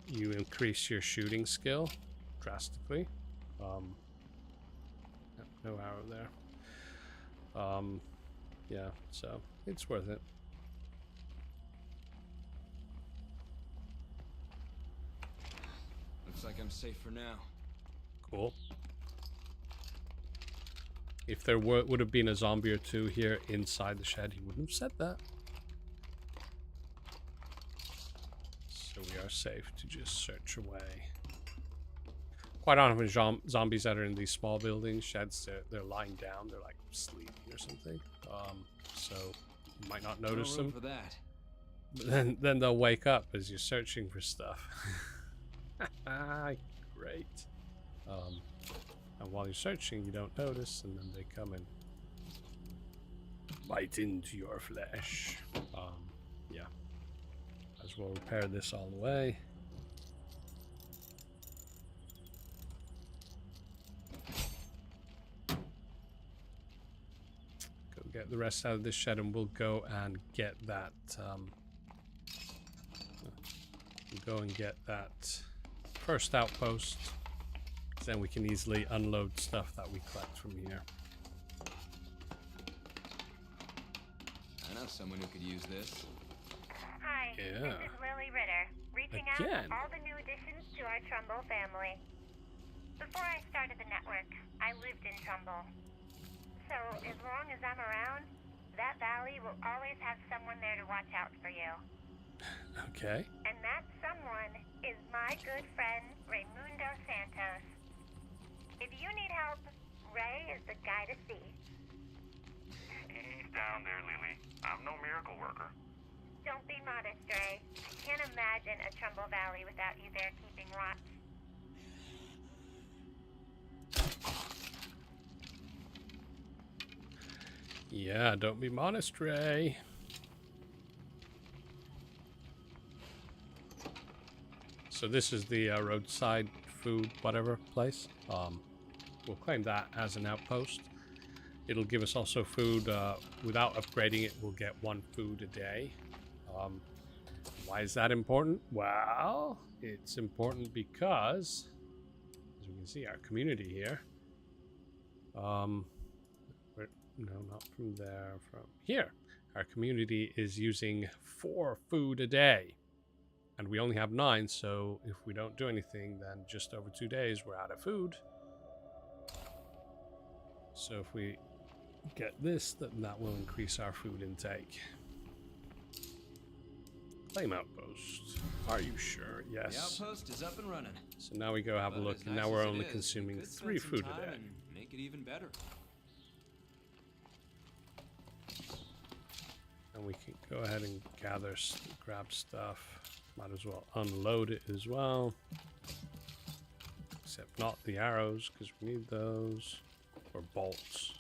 Speaker 1: You increase your shooting skill drastically. No arrow there. Yeah, so it's worth it.
Speaker 4: Looks like I'm safe for now.
Speaker 1: Cool. If there would have been a zombie or 2 here inside the shed, he wouldn't have said that. So we are safe to just search away. Quite often zombies that are in these small buildings, sheds, they're lying down, they're like sleeping or something. So you might not notice
Speaker 4: No room
Speaker 1: them.
Speaker 4: for that.
Speaker 1: But then they'll wake up as you're searching for stuff. Great. And while you're searching, you don't notice, and then they come and bite into your flesh. Yeah. As well repair this all the way. Go get the rest out of this shed, and we'll go and get that. We'll go and get that first outpost. Then we can easily unload stuff that we collect from here.
Speaker 4: I know someone who could use this.
Speaker 7: Hi,
Speaker 1: Yeah.
Speaker 7: this is Lily Ritter, reaching
Speaker 1: Again.
Speaker 7: out to all the new additions to our Trumbull family. Before I started the network, I lived in Trumbull. So as long as I'm around, that valley will always have someone there to watch out for you.
Speaker 1: Okay.
Speaker 7: And that someone is my good friend, Raimundo Santos. If you need help, Ray is the guy to see.
Speaker 5: He's down there, Lily. I'm no miracle worker.
Speaker 7: Don't be modest, Ray. I can't imagine a Trumbull Valley without you there keeping watch.
Speaker 1: Yeah, don't be modest, Ray. So this is the roadside food, whatever place. We'll claim that as an outpost. It'll give us also food. Without upgrading it, we'll get 1 food a day. Why is that important? Well, it's important because, as we can see, our community here. No, not from there. From here. Our community is using 4 food a day. And we only have 9, so if we don't do anything, then just over 2 days we're out of food. So if we get this, then that will increase our food intake. Claim outpost. Are you sure? Yes.
Speaker 4: The outpost is up and running.
Speaker 1: So now we go have a
Speaker 4: But
Speaker 1: look,
Speaker 4: as
Speaker 1: and
Speaker 4: nice
Speaker 1: now we're
Speaker 4: as it
Speaker 1: only
Speaker 4: is,
Speaker 1: consuming
Speaker 4: we could
Speaker 1: 3
Speaker 4: spend some
Speaker 1: food
Speaker 4: time
Speaker 1: a day.
Speaker 4: and make it even better.
Speaker 1: And we can go ahead and gather, grab stuff. Might as well unload it as well. Except not the arrows, because we need those. Or bolts.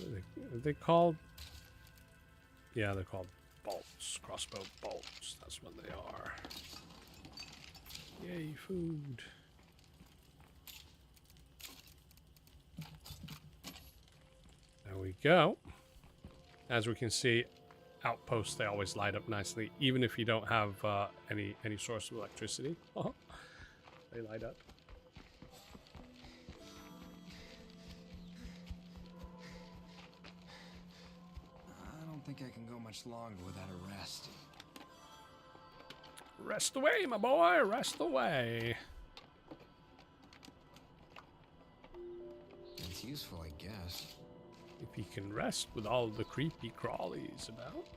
Speaker 1: Are they called? Yeah, they're called bolts. Crossbow bolts. That's what they are. Yay, food. There we go. As we can see, outposts, they always light up nicely, even if you don't have any source of electricity. They light up.
Speaker 4: I don't think I can go much longer without a rest.
Speaker 1: Rest away, my boy, rest away.
Speaker 4: It's useful, I guess.
Speaker 1: If you can rest with all the creepy crawlies about.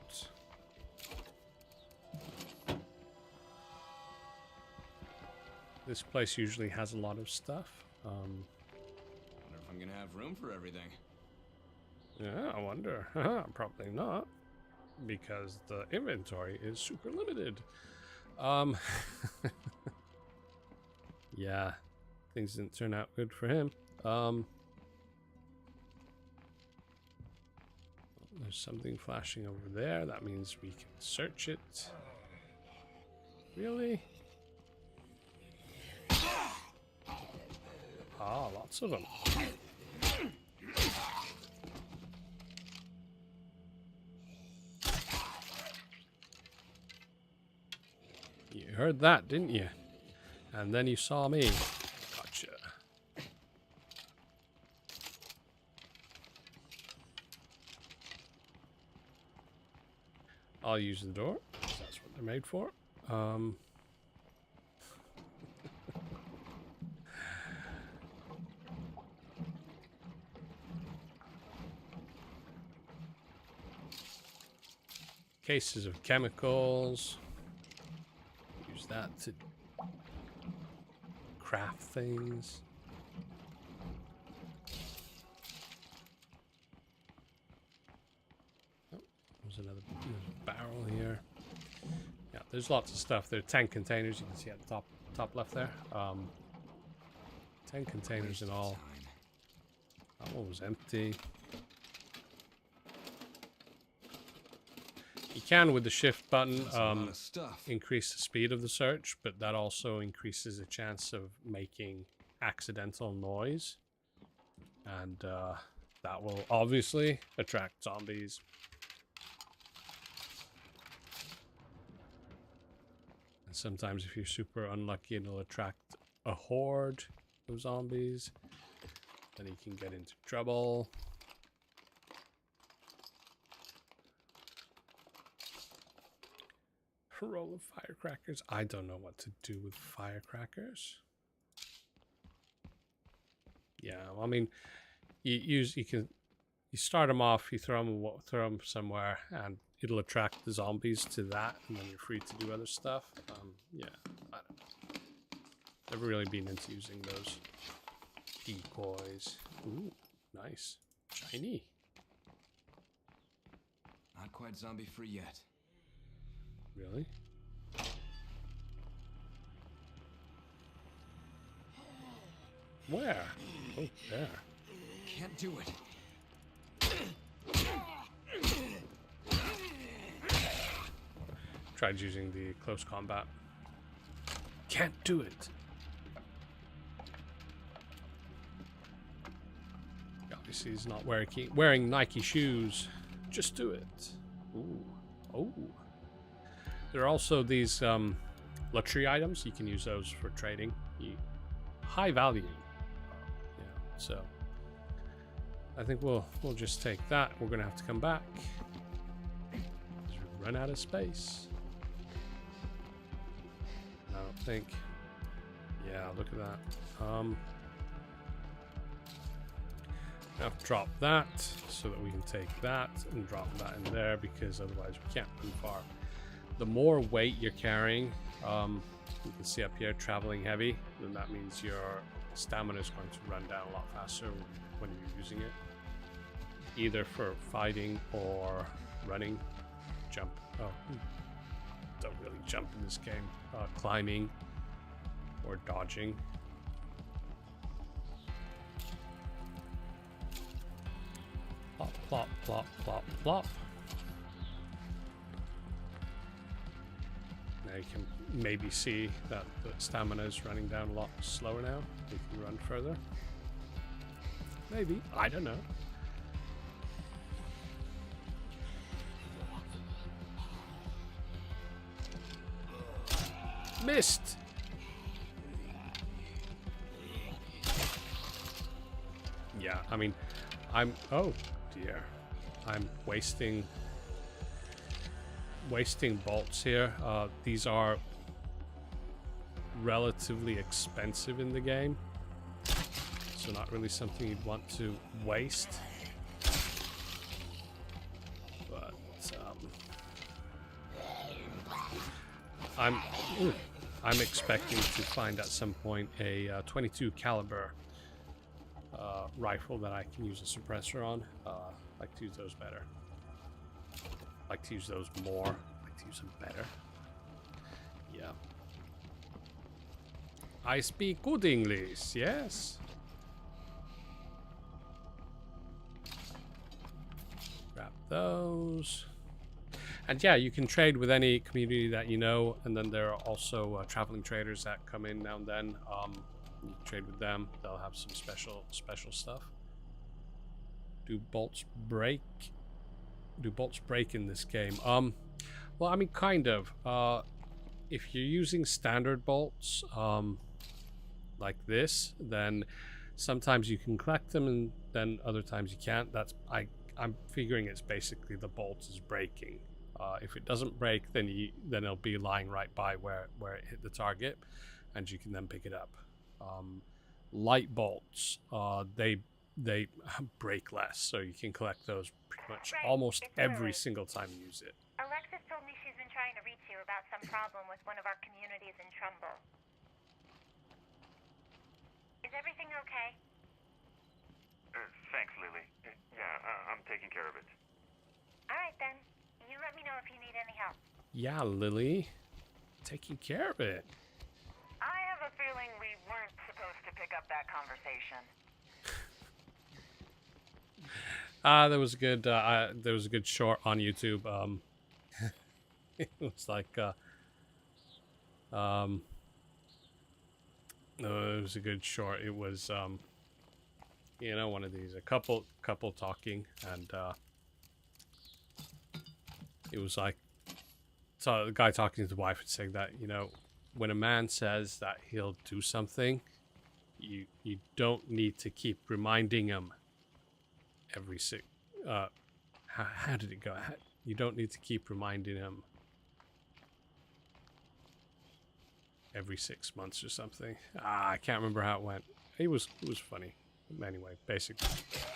Speaker 1: This place usually has a lot of stuff.
Speaker 4: Wonder if I'm gonna have room for everything.
Speaker 1: Yeah, I wonder. Probably not, because the inventory is super limited. Yeah, things didn't turn out good for him. There's something flashing over there. That means we can search it. Really? Ah, lots of them. You heard that, didn't you? And then you saw me. Gotcha. I'll use the door. That's what they're made for. Cases of chemicals. Use that to craft things. Oh, there's another barrel here. Yeah, there's lots of stuff. There are 10 containers. You can see at the top left there. 10 containers in all. That one was empty. You can, with the shift button, increase the speed of the search, but that also increases the chance of making accidental noise. And that will obviously attract zombies. And sometimes if you're super unlucky, it'll attract a horde of zombies. Then you can get into trouble. A roll of firecrackers. I don't know what to do with firecrackers. Yeah, well, I mean, you start them off, you throw them somewhere, and it'll attract the zombies to that, and then you're free to do other stuff. Yeah, I don't know. Never really been into using those decoys. Ooh, nice, shiny.
Speaker 4: Not quite zombie free yet.
Speaker 1: Really? Where? Oh, there.
Speaker 4: Can't do it.
Speaker 1: Tried using the close combat. Can't do it. Obviously, he's not wearing Nike shoes. Just do it. Ooh. Oh. There are also these luxury items. You can use those for trading. High value. Yeah. So I think we'll just take that. We're gonna have to come back. We run out of space. I don't think. Yeah, look at that. I have to drop that so that we can take that and drop that in there, because otherwise we can't move far. The more weight you're carrying, you can see up here, traveling heavy, then that means your stamina is going to run down a lot faster when you're using it, either for fighting or running, jump. Oh, don't really jump in this game. Climbing or dodging. Plop, plop, plop, plop, plop. Now you can maybe see that the stamina is running down a lot slower now. You can run further. Maybe. I don't know. Missed! Yeah, I mean, oh dear. I'm wasting bolts here. These are relatively expensive in the game, so not really something you'd want to waste. But I'm expecting to find at some point a 22 caliber rifle that I can use a suppressor on. Like to use those better. Like to use those more. Like to use them better. Yeah. I speak good English, yes. Grab those. And yeah, you can trade with any community that you know, and then there are also traveling traders that come in now and then. You trade with them; they'll have some special stuff. Do bolts break? Do bolts break in this game? Well, I mean, kind of. If you're using standard bolts, like this, then sometimes you can collect them, and then other times you can't. I'm figuring it's basically the bolt is breaking. If it doesn't break, then it'll be lying right by where it hit the target, and you can then pick it up. Light bolts, they break less, so you can collect those pretty much almost every single time you use it.
Speaker 7: Alexis told me she's been trying to reach you about some problem with one of our communities in Trumbull. Is everything okay?
Speaker 5: Thanks, Lily. Yeah, I'm taking care of it.
Speaker 7: Alright then. You let me know if you need any help.
Speaker 1: Yeah, Lily. Taking care of it.
Speaker 3: I have a feeling we weren't supposed to pick up that conversation.
Speaker 1: There was a good short on YouTube. It was like no, it was a good short. It was you know, one of these, a couple talking, and it was like, so the guy talking to the wife and saying that, you know, when a man says that he'll do something, you don't need to keep reminding him every how did it go? You don't need to keep reminding him every 6 months or something. I can't remember how it went. It was funny. Anyway, basically,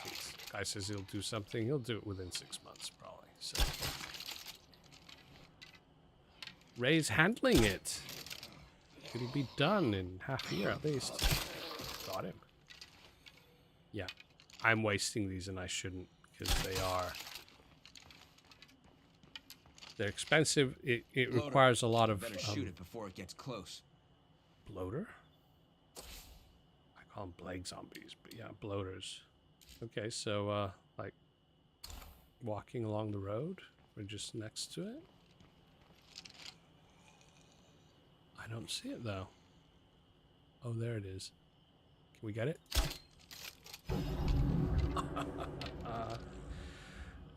Speaker 1: this guy says he'll do something, he'll do it within 6 months probably. So Ray's handling it. It'll be done in half a year at least. Got him. Yeah, I'm wasting these and I shouldn't, because they're expensive. It requires a lot of
Speaker 4: better shoot it before it gets close.
Speaker 1: bloater. I call them plague zombies, but yeah, bloaters. Okay, so like walking along the road, we're just next to it. I don't see it though. Oh, there it is. Can we get it?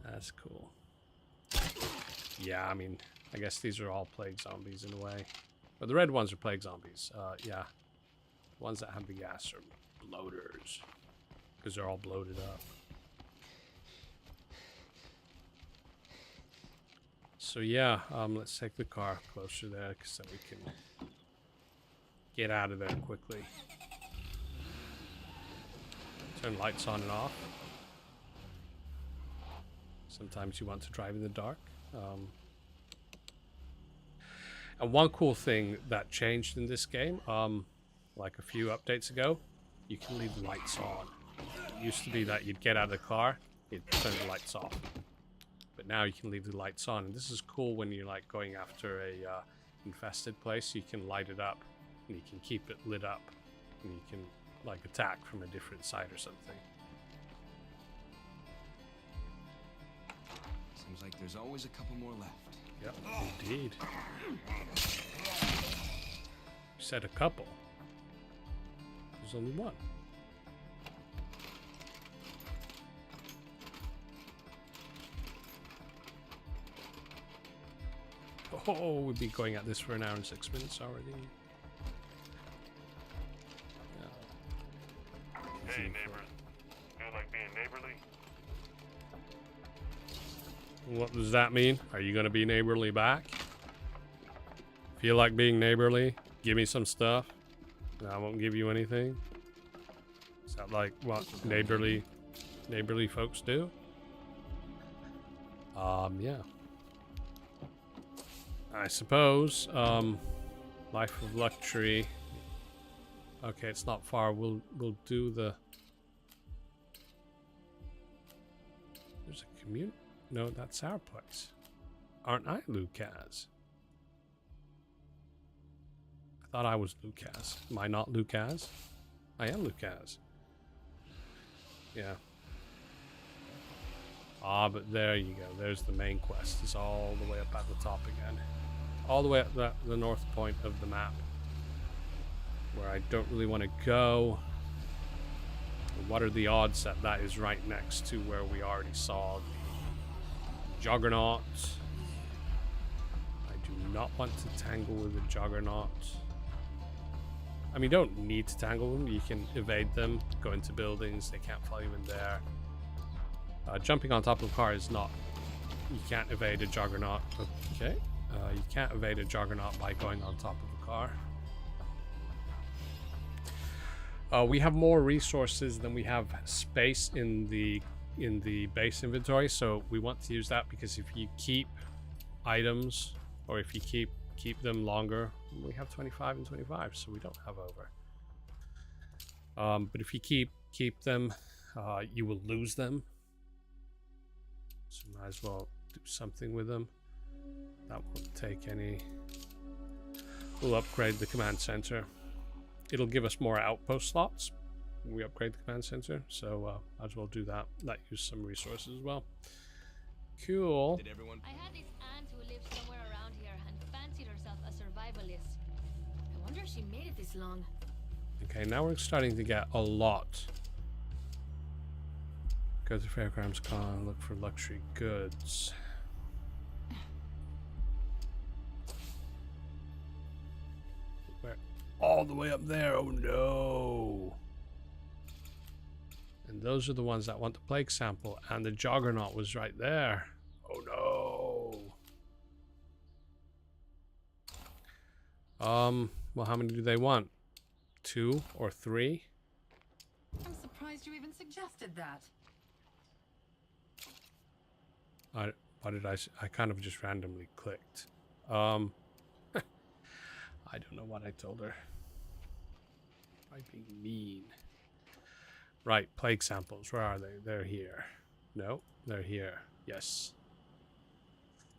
Speaker 1: That's cool. Yeah, I mean, I guess these are all plague zombies in a way. But the red ones are plague zombies. Yeah. The ones that have the gas are bloaters. Because they're all bloated up. So yeah, let's take the car closer there, because then we can get out of there quickly. Turn lights on and off. Sometimes you want to drive in the dark. And one cool thing that changed in this game, like a few updates ago, you can leave the lights on. It used to be that you'd get out of the car, you'd turn the lights off. But now you can leave the lights on. And this is cool when you're like going after a infested place. You can light it up and you can keep it lit up. And you can like attack from a different side or something.
Speaker 4: Seems like there's always a couple more left.
Speaker 1: Yep, indeed. You said a couple. There's only one. Oh, we've been going at this for 1 hour and 6 minutes already.
Speaker 5: Hey, neighbors. Feel like being neighborly?
Speaker 1: What does that mean? Are you going to be neighborly back? Feel like being neighborly? Give me some stuff, and I won't give you anything. Is that like what neighborly folks do? Yeah. I suppose. Life of luxury. Okay, it's not far. We'll do the. There's a commute. No, that's our place. Aren't I Lucas? I thought I was Lucas. Am I not Lucas? I am Lucas. Yeah. Ah, but there you go. There's the main quest. It's all the way up at the top again. All the way at the north point of the map. Where I don't really want to go. What are the odds that that is right next to where we already saw the Juggernaut? I do not want to tangle with the Juggernaut. I mean, you don't need to tangle them. You can evade them, go into buildings. They can't follow you in there. Jumping on top of a car is not... You can't evade a Juggernaut. Okay. You can't evade a Juggernaut by going on top of a car. We have more resources than we have space in the base inventory, so we want to use that because if you keep items or if you keep them longer, we have 25 and 25, so we don't have over. But if you keep them, you will lose them. So might as well do something with them. That won't take any. We'll upgrade the command center. It'll give us more outpost slots when we upgrade the command center, so might as well do that. That use some resources as well. Cool.
Speaker 4: Did everyone?
Speaker 2: I had this aunt who lived somewhere around here and fancied herself a survivalist. I wonder if she made it this long.
Speaker 1: Okay, now we're starting to get a lot. Go to Fairgrounds Con, look for luxury goods. Where? All the way up there. Oh no. And those are the ones that want the plague sample, and the Juggernaut was right there. Oh no. Well, how many do they want? 2 or 3?
Speaker 3: I'm surprised you even suggested that.
Speaker 1: What did I kind of just randomly clicked. I don't know what I told her. I'm being mean. Right, plague samples. Where are they? They're here. No, they're here. Yes.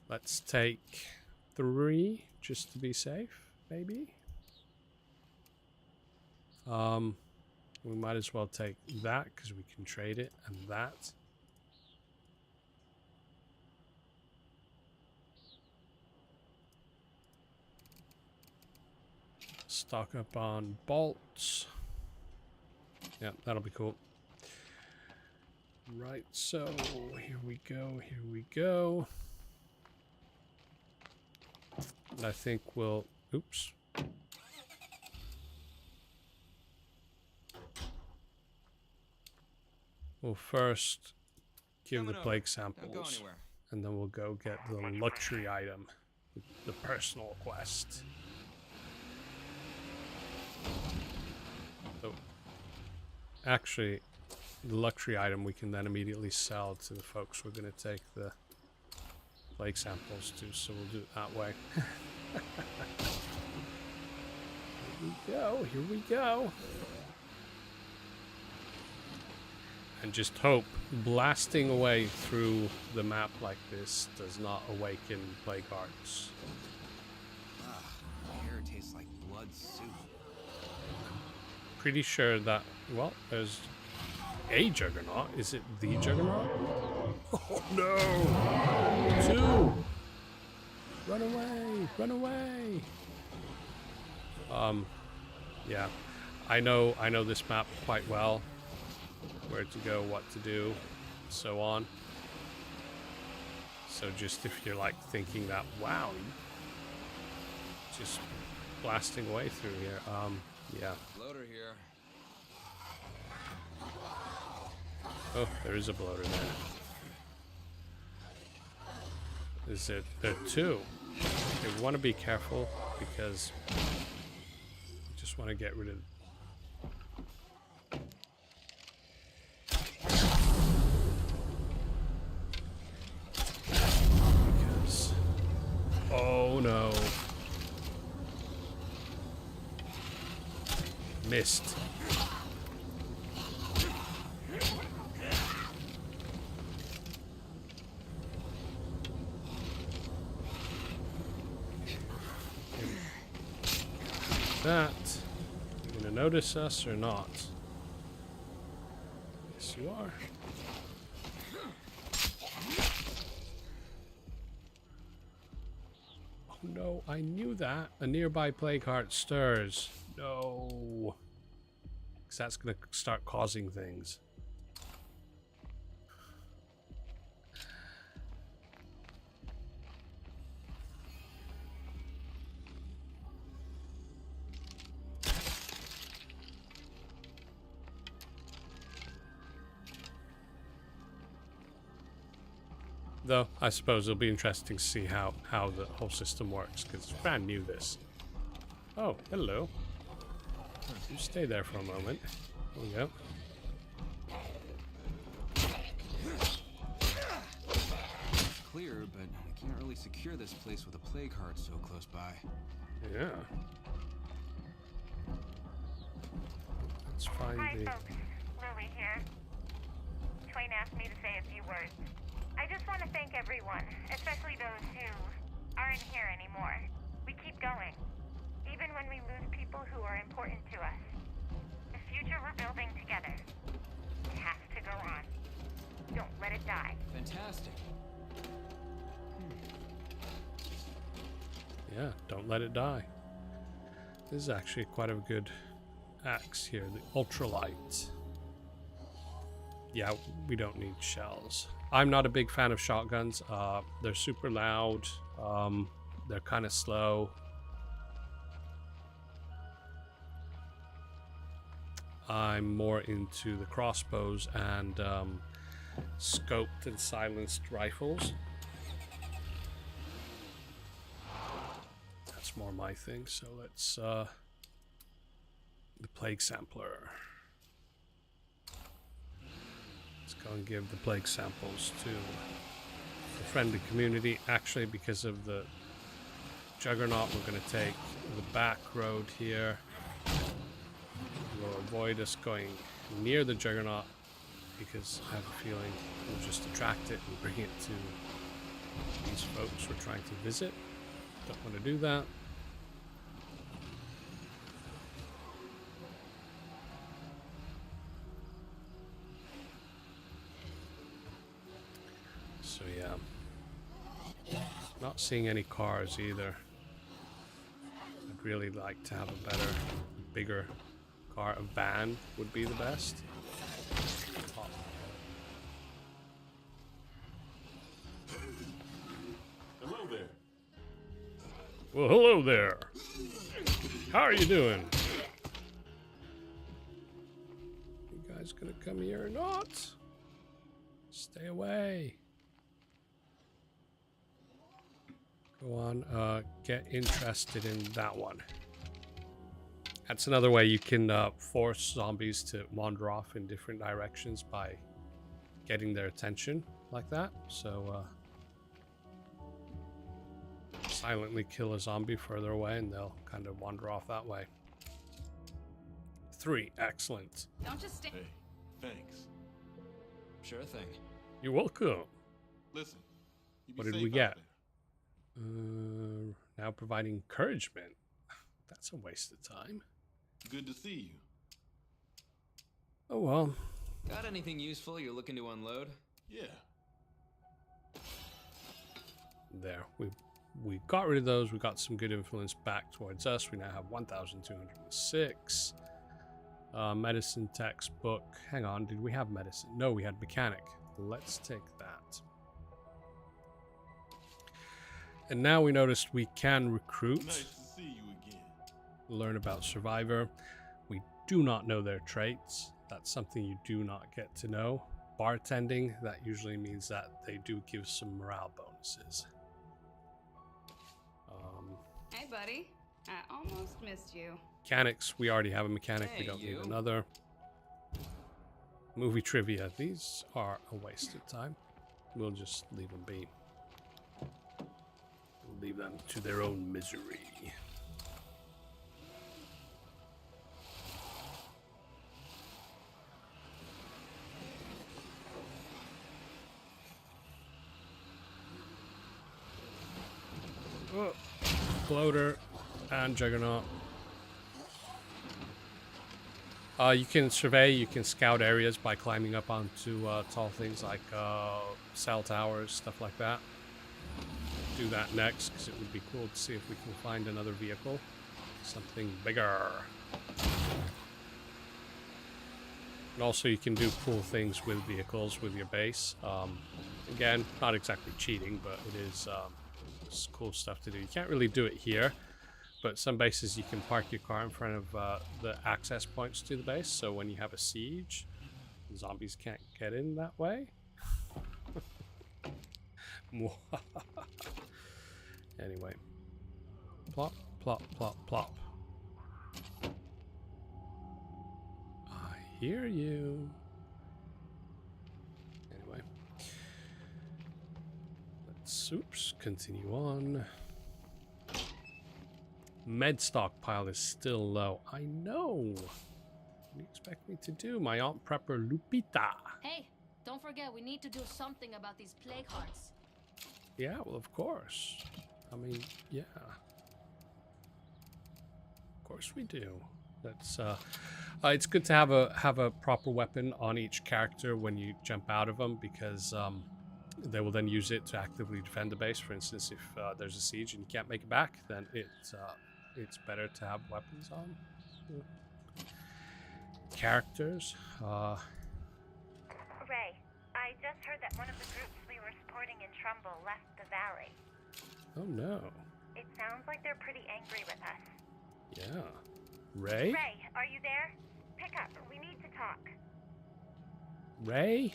Speaker 1: Let's take 3 just to be safe, maybe. We might as well take that because we can trade it, and that. Stock up on bolts. Yeah, that'll be cool. Right, so here we go, here we go. And I think we'll... Oops. We'll first give the plague samples, and then we'll go get the luxury item, the personal quest. So, actually, the luxury item we can then immediately sell to the folks we're going to take the plague samples to, so we'll do it that way. Here we go. And just hope blasting away through the map like this does not awaken plague hearts.
Speaker 4: The air tastes like blood soup.
Speaker 1: Pretty sure that, well, there's a juggernaut. Is it the juggernaut? Oh no! 2! Run away! Run away! Yeah. I know this map quite well. Where to go, what to do, so on. So just if you're like thinking that, wow, just blasting away through here, yeah.
Speaker 4: Loader here.
Speaker 1: Oh, there is a bloater there. Is it? There are 2. Okay, we want to be careful because we just want to get rid of. Because, oh no, missed. That, you gonna notice us or not? Yes, you are. Oh no, I knew that. A nearby plague heart stirs. No. Because that's gonna start causing things. Though, I suppose it'll be interesting to see how the whole system works, because it's brand new, this. Oh, hello. You stay there for a moment. There we go.
Speaker 4: Clear, but I can't really secure this place with a plague heart so close by.
Speaker 1: Yeah. Let's find
Speaker 7: Hi,
Speaker 1: the...
Speaker 7: folks. Lily here. Twain asked me to say a few words. I just want to thank everyone, especially those who aren't here anymore. We keep going, even when we lose people who are important to us. The future we're building together, it has to go on. Don't let it die.
Speaker 4: Fantastic.
Speaker 1: Yeah, don't let it die. This is actually quite a good axe here, the ultralight. Yeah, we don't need shells. I'm not a big fan of shotguns. They're super loud. They're kind of slow. I'm more into the crossbows and scoped and silenced rifles. That's more my thing. So let's the plague sampler. Let's go and give the plague samples to the friendly community. Actually, because of the juggernaut, we're going to take the back road here. We'll avoid us going near the juggernaut because I have a feeling we'll just attract it and bring it to these folks we're trying to visit. Don't want to do that. So yeah, not seeing any cars either. I'd really like to have a better, bigger car. A van would be the best. Oh.
Speaker 8: Hello there.
Speaker 1: Well, hello there. How are you doing? You guys gonna come here or not? Stay away. Go on, get interested in that one. That's another way you can force zombies to wander off in different directions by getting their attention like that. So silently kill a zombie further away and they'll kind of wander off that way. 3, excellent.
Speaker 6: Don't just stand.
Speaker 8: Hey, thanks.
Speaker 4: Sure thing.
Speaker 1: You're welcome.
Speaker 8: Listen, you be
Speaker 1: What did
Speaker 8: safe
Speaker 1: we
Speaker 8: out
Speaker 1: get?
Speaker 8: there.
Speaker 1: Now providing encouragement. That's a waste of time.
Speaker 8: Good to see you.
Speaker 1: Oh well.
Speaker 4: Got anything useful you're looking to unload?
Speaker 8: Yeah.
Speaker 1: There. We got rid of those. We got some good influence back towards us. We now have 1,206. Medicine textbook. Hang on, did we have medicine? No, we had mechanic. Let's take that. And now we noticed we can recruit.
Speaker 8: Nice to see you again.
Speaker 1: Learn about survivor. We do not know their traits. That's something you do not get to know. Bartending, that usually means that they do give some morale bonuses.
Speaker 6: Hey, buddy. I almost missed you.
Speaker 1: Mechanics, we already have a mechanic. We
Speaker 4: Hey,
Speaker 1: don't
Speaker 4: you.
Speaker 1: need another. Movie trivia. These are a waste of time. We'll just leave them be. We'll leave them to their own misery. Oh, Bloater and Juggernaut. You can survey, you can scout areas by climbing up onto tall things like cell towers, stuff like that. Do that next, because it would be cool to see if we can find another vehicle. Something bigger. And also you can do cool things with vehicles with your base. Again, not exactly cheating, but it is it's cool stuff to do. You can't really do it here, but some bases you can park your car in front of the access points to the base, so when you have a siege, zombies can't get in that way. Anyway. Plop, plop, plop, plop. I hear you. Anyway. Let's, oops, continue on. Med stockpile is still low. I know. What do you expect me to do? My aunt prepper Lupita.
Speaker 2: Hey, don't forget, we need to do something about these plague hearts.
Speaker 1: Yeah, well, of course. I mean, yeah. Of course we do. That's it's good to have a proper weapon on each character when you jump out of them, because they will then use it to actively defend the base. For instance, if there's a siege and you can't make it back, then it's better to have weapons on. Characters.
Speaker 7: Ray, I just heard that one of the groups we were supporting in Trumbull left the valley.
Speaker 1: Oh no.
Speaker 7: It sounds like they're pretty angry with us.
Speaker 1: Yeah. Ray?
Speaker 7: Ray, are you there? Pick up. We need to talk.
Speaker 1: Ray?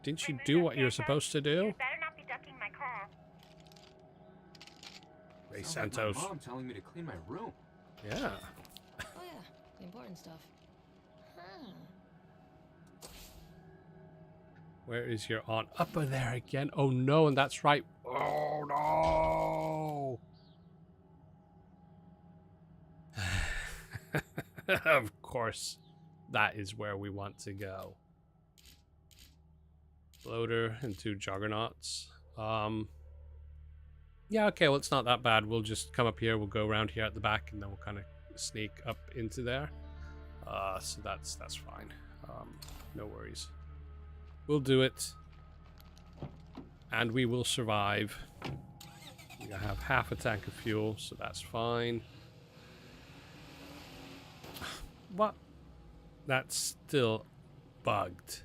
Speaker 1: Didn't you
Speaker 7: Raimundo
Speaker 1: do what you're
Speaker 7: Santos,
Speaker 1: supposed to do?
Speaker 7: You better not be ducking my call.
Speaker 1: Ray
Speaker 9: Sounds
Speaker 1: Santos.
Speaker 9: like my mom telling me to clean my room.
Speaker 1: Yeah.
Speaker 2: Oh yeah, the important stuff. Huh.
Speaker 1: Where is your aunt? Up there again. Oh no, and that's right. Oh no. Of course, that is where we want to go. Bloater and 2 juggernauts. Yeah, okay, well, it's not that bad. We'll just come up here, we'll go around here at the back, and then we'll kind of sneak up into there. So that's fine. No worries. We'll do it. And we will survive. We have half a tank of fuel, so that's fine. What? That's still bugged.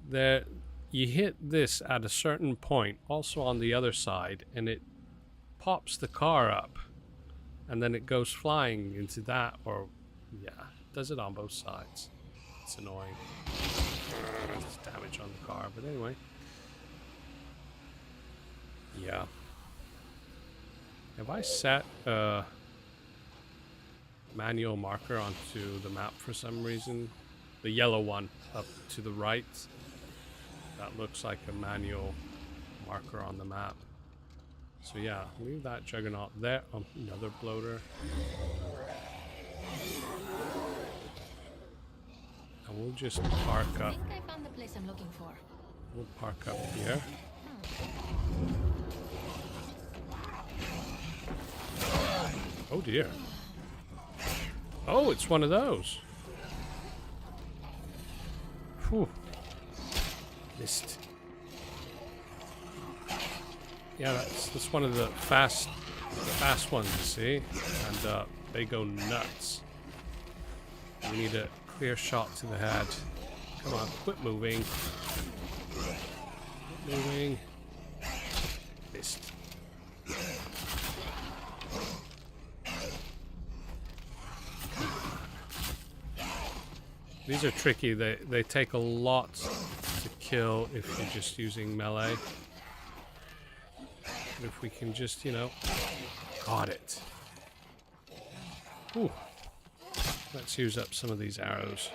Speaker 1: There, you hit this at a certain point, also on the other side, and it pops the car up. And then it goes flying into that, or, yeah, does it on both sides. It's annoying. It's damage on the car, but anyway. Yeah. Have I set, manual marker onto the map for some reason. The yellow one up to the right. That looks like a manual marker on the map. So yeah, leave that juggernaut there. Oh, another bloater. And we'll just park
Speaker 2: I
Speaker 1: up.
Speaker 2: think I found the place I'm looking for.
Speaker 1: We'll park up here. Oh dear. Oh, it's one of those. Whew. Missed. Yeah, that's one of the fast ones, you see, and they go nuts. We need a clear shot to the head. Come on, quit moving. Quit moving. Missed. These are tricky. They take a lot to kill if you're just using melee. But if we can just, you know, got it. Ooh. Let's use up some of these arrows.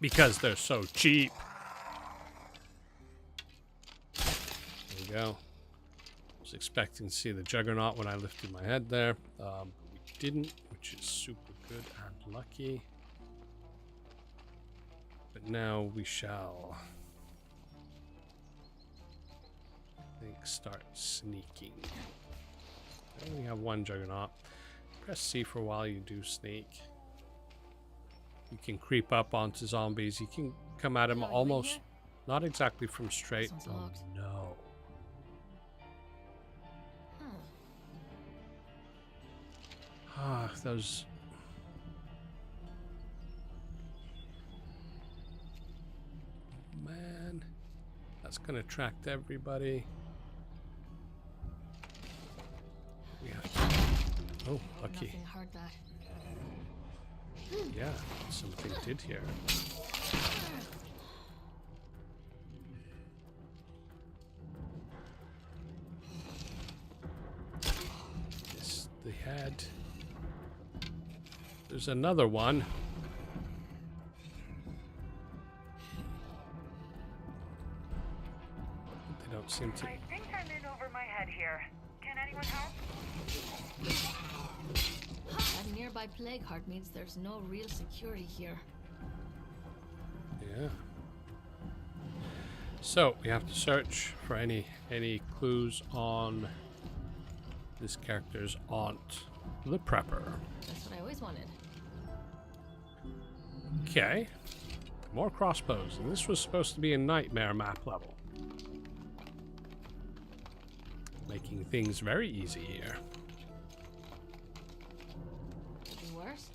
Speaker 1: Because they're so cheap. There we go. I was expecting to see the juggernaut when I lifted my head there. We didn't, which is super good and lucky. But now we shall, I think, start sneaking. Okay, we have one juggernaut. Press C for while you do sneak. You can creep up onto zombies. You can come at them almost, not exactly from straight. Oh no. Ah, those. Man, that's gonna attract everybody. We have to. Oh, lucky.
Speaker 2: Nothing hurt that.
Speaker 1: Yeah, something did here. This the head. There's another one. They don't seem to.
Speaker 5: I think I'm in over my head here. Can anyone help?
Speaker 2: That nearby plague heart means there's no real security here.
Speaker 1: Yeah. So we have to search for any clues on this character's aunt, the prepper.
Speaker 2: That's what I always wanted.
Speaker 1: Okay. More crossbows, and this was supposed to be a nightmare map level. Making things very easy here.
Speaker 2: Could be worse.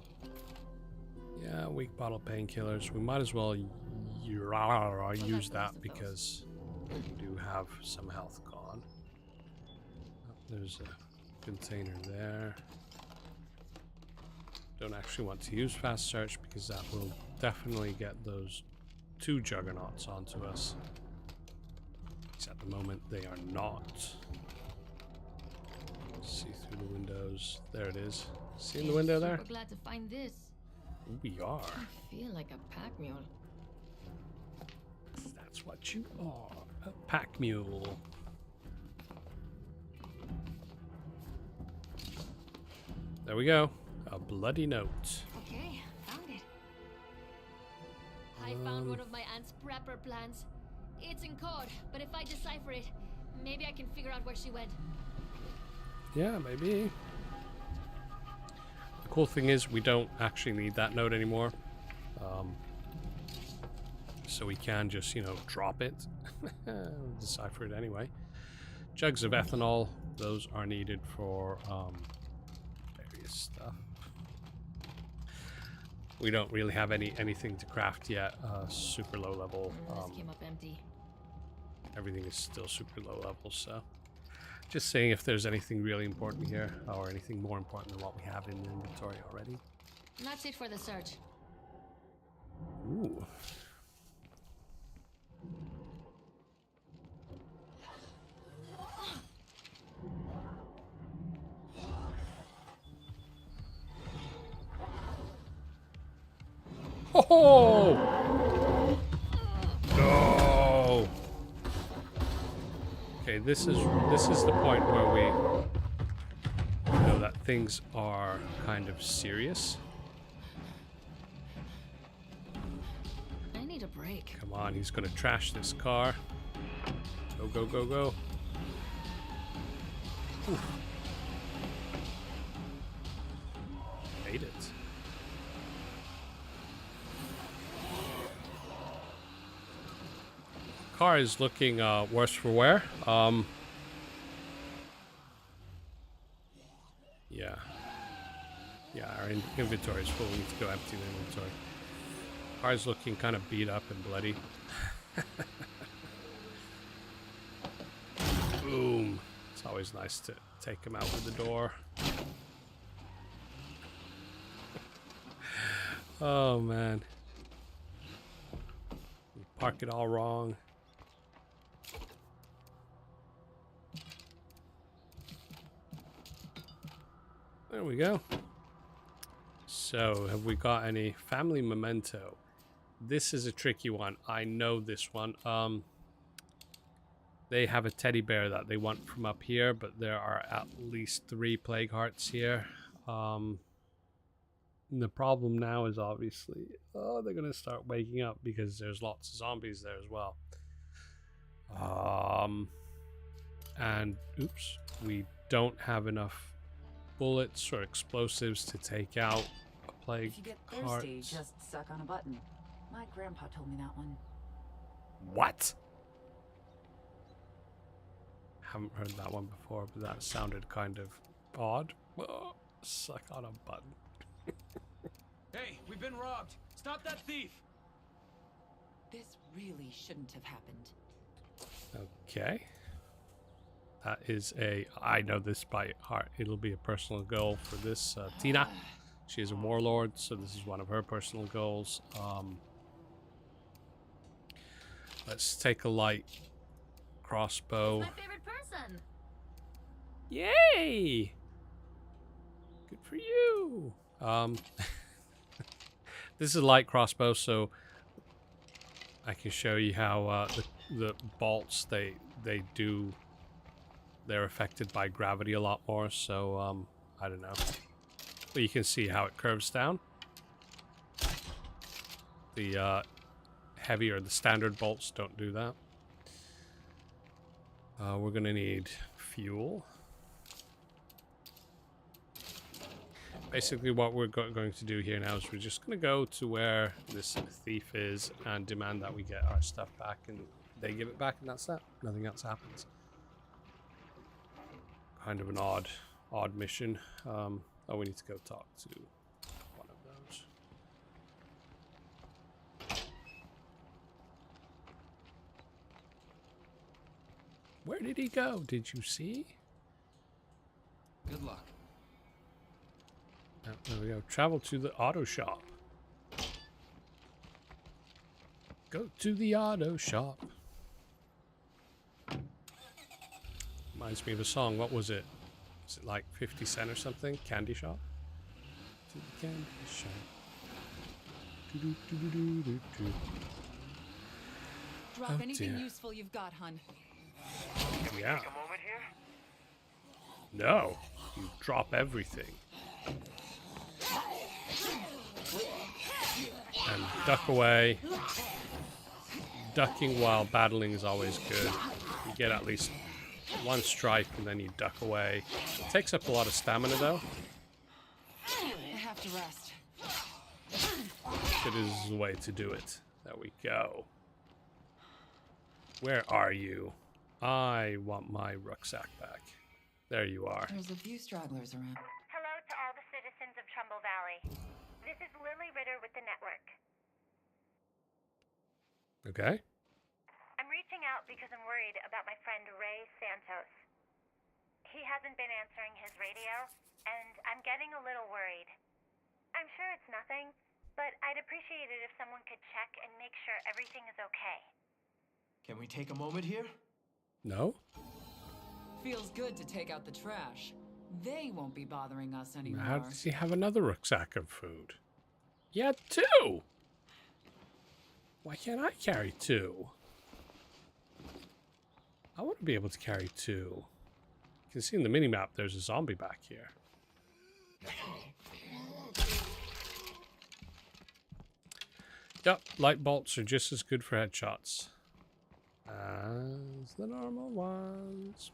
Speaker 1: Yeah, weak bottle painkillers. We might as well use that because we do have some health gone. Oh, there's a container there. Don't actually want to use fast search because that will definitely get those two juggernauts onto us. Because at the moment they are not. See through the windows. There it is. See in the window there?
Speaker 2: Super glad to find this.
Speaker 1: We are.
Speaker 2: I feel like a pack mule.
Speaker 1: That's what you are. A pack mule. There we go. A bloody note.
Speaker 2: Okay, found it. I found one of my aunt's prepper plans. It's in code, but if I decipher it, maybe I can figure out where she went.
Speaker 1: Yeah, maybe. The cool thing is we don't actually need that note anymore. So we can just, you know, drop it. Decipher it anyway. Jugs of ethanol, those are needed for various stuff. We don't really have anything to craft yet. Super low level.
Speaker 2: This came up empty.
Speaker 1: Everything is still super low level, so just saying if there's anything really important here or anything more important than what we have in the inventory already.
Speaker 2: And that's it for the search.
Speaker 1: Ooh. Oh! No! Okay, this is the point where we know that things are kind of serious.
Speaker 2: I need a break.
Speaker 1: Come on, he's gonna trash this car. Go, go, go, go. Oof. Made it. Car is looking worse for wear. Yeah. Yeah, our inventory is full. We need to go empty the inventory. Car is looking kind of beat up and bloody. Boom. It's always nice to take him out with the door. Oh, man. We park it all wrong. There we go. So, have we got any family memento? This is a tricky one. I know this one. They have a teddy bear that they want from up here, but there are at least 3 plague hearts here. The problem now is obviously, they're gonna start waking up because there's lots of zombies there as well. And oops, we don't have enough bullets or explosives to take out a plague
Speaker 3: If you get
Speaker 1: heart.
Speaker 3: thirsty, just suck on a button. My grandpa told me that one.
Speaker 1: What? Haven't heard that one before, but that sounded kind of odd. Suck on a button.
Speaker 4: Hey, we've been robbed. Stop that thief.
Speaker 3: This really shouldn't have happened.
Speaker 1: Okay. That is a... I know this by heart. It'll be a personal goal for this. Tina. She is a warlord, so this is one of her personal goals. Let's take a light crossbow.
Speaker 2: My favorite person.
Speaker 1: Yay! Good for you. This is a light crossbow, so I can show you how the bolts they're affected by gravity a lot more. So I don't know, but you can see how it curves down. The heavier, the standard bolts don't do that. We're gonna need fuel. Basically what we're going to do here now is we're just going to go to where this thief is and demand that we get our stuff back, and they give it back, and that's that. Nothing else happens. Kind of an odd mission. Oh, we need to go talk to one of those. Where did he go? Did you see?
Speaker 4: Good luck.
Speaker 1: Oh, there we go. Travel to the auto shop. Go to the auto shop. Reminds me of a song. What was it? Was it like 50 Cent or something? Candy shop? To the candy shop. Do-do-do-do-do-do.
Speaker 3: Drop
Speaker 1: Oh,
Speaker 3: anything
Speaker 1: dear.
Speaker 3: useful you've got, hun.
Speaker 1: Yeah.
Speaker 5: Take a moment here.
Speaker 1: No. You drop everything. And duck away. Ducking while battling is always good. You get at least one strike and then you duck away. It takes up a lot of stamina though.
Speaker 3: I have to rest.
Speaker 1: It is the way to do it. There we go. Where are you? I want my rucksack back. There you are.
Speaker 3: There's a few stragglers around.
Speaker 7: Hello to all the citizens of Trumbull Valley. This is Lily Ritter with the network.
Speaker 1: Okay.
Speaker 7: I'm reaching out because I'm worried about my friend Ray Santos. He hasn't been answering his radio, and I'm getting a little worried. I'm sure it's nothing, but I'd appreciate it if someone could check and make sure everything is okay.
Speaker 4: Can we take a moment here?
Speaker 1: No?
Speaker 3: Feels good to take out the trash. They won't be bothering us anymore.
Speaker 1: How does he have another rucksack of food? Yeah, two! Why can't I carry 2? I want to be able to carry 2. You can see in the minimap there's a zombie back here. Yep, light bolts are just as good for headshots as the normal ones.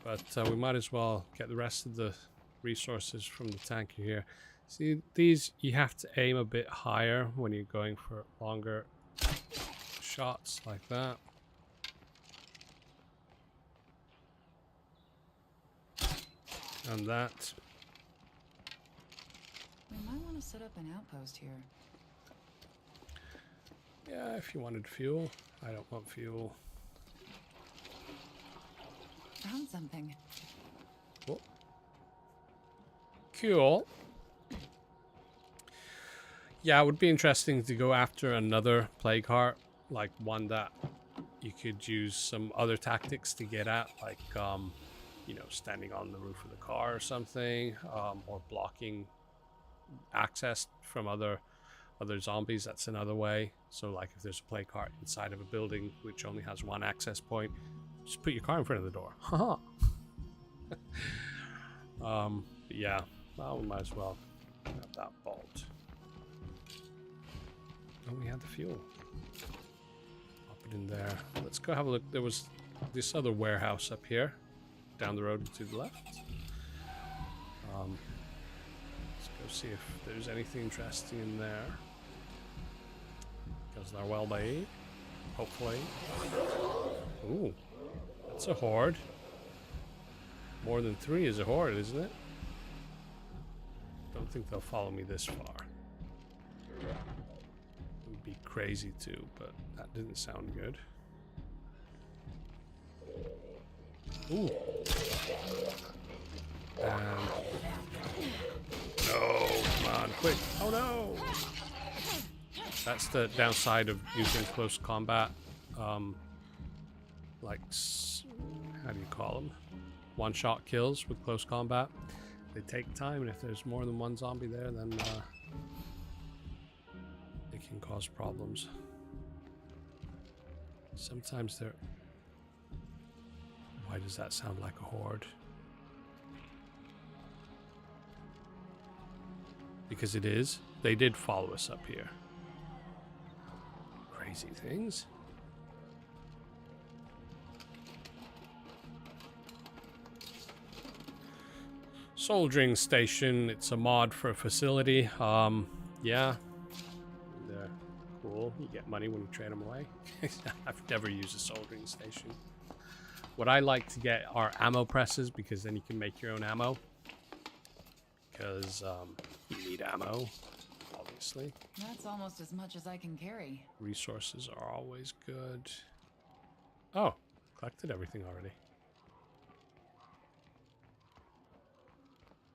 Speaker 1: But we might as well get the rest of the resources from the tanker here. See, these you have to aim a bit higher when you're going for longer shots like that. And that.
Speaker 3: We might want to set up an outpost here.
Speaker 1: Yeah, if you wanted fuel. I don't want fuel.
Speaker 3: Found something.
Speaker 1: Oh. Cool. Yeah, it would be interesting to go after another plague heart, like one that you could use some other tactics to get at, like you know, standing on the roof of the car or something, or blocking access from other zombies. That's another way. So like if there's a plague heart inside of a building which only has one access point, just put your car in front of the door. Haha. Yeah, well, we might as well grab that bolt. Oh, we had the fuel. Pop it in there. Let's go have a look. There was this other warehouse up here, down the road to the left. Let's go see if there's anything interesting in there. Because there will be, hopefully. Ooh, that's a horde. More than 3 is a horde, isn't it? Don't think they'll follow me this far. It would be crazy too, but that didn't sound good. Ooh. And no, come on, quick. Oh no! That's the downside of using close combat. Like, how do you call them? One-shot kills with close combat. They take time, and if there's more than one zombie there, then it can cause problems. Sometimes they're... Why does that sound like a horde? Because it is. They did follow us up here. Crazy things. Soldering station. It's a mod for a facility. Yeah. They're cool. You get money when you trade them away. I've never used a soldering station. What I like to get are ammo presses, because then you can make your own ammo. Because you need ammo, obviously.
Speaker 3: That's almost as much as I can carry.
Speaker 1: Resources are always good. Oh, collected everything already.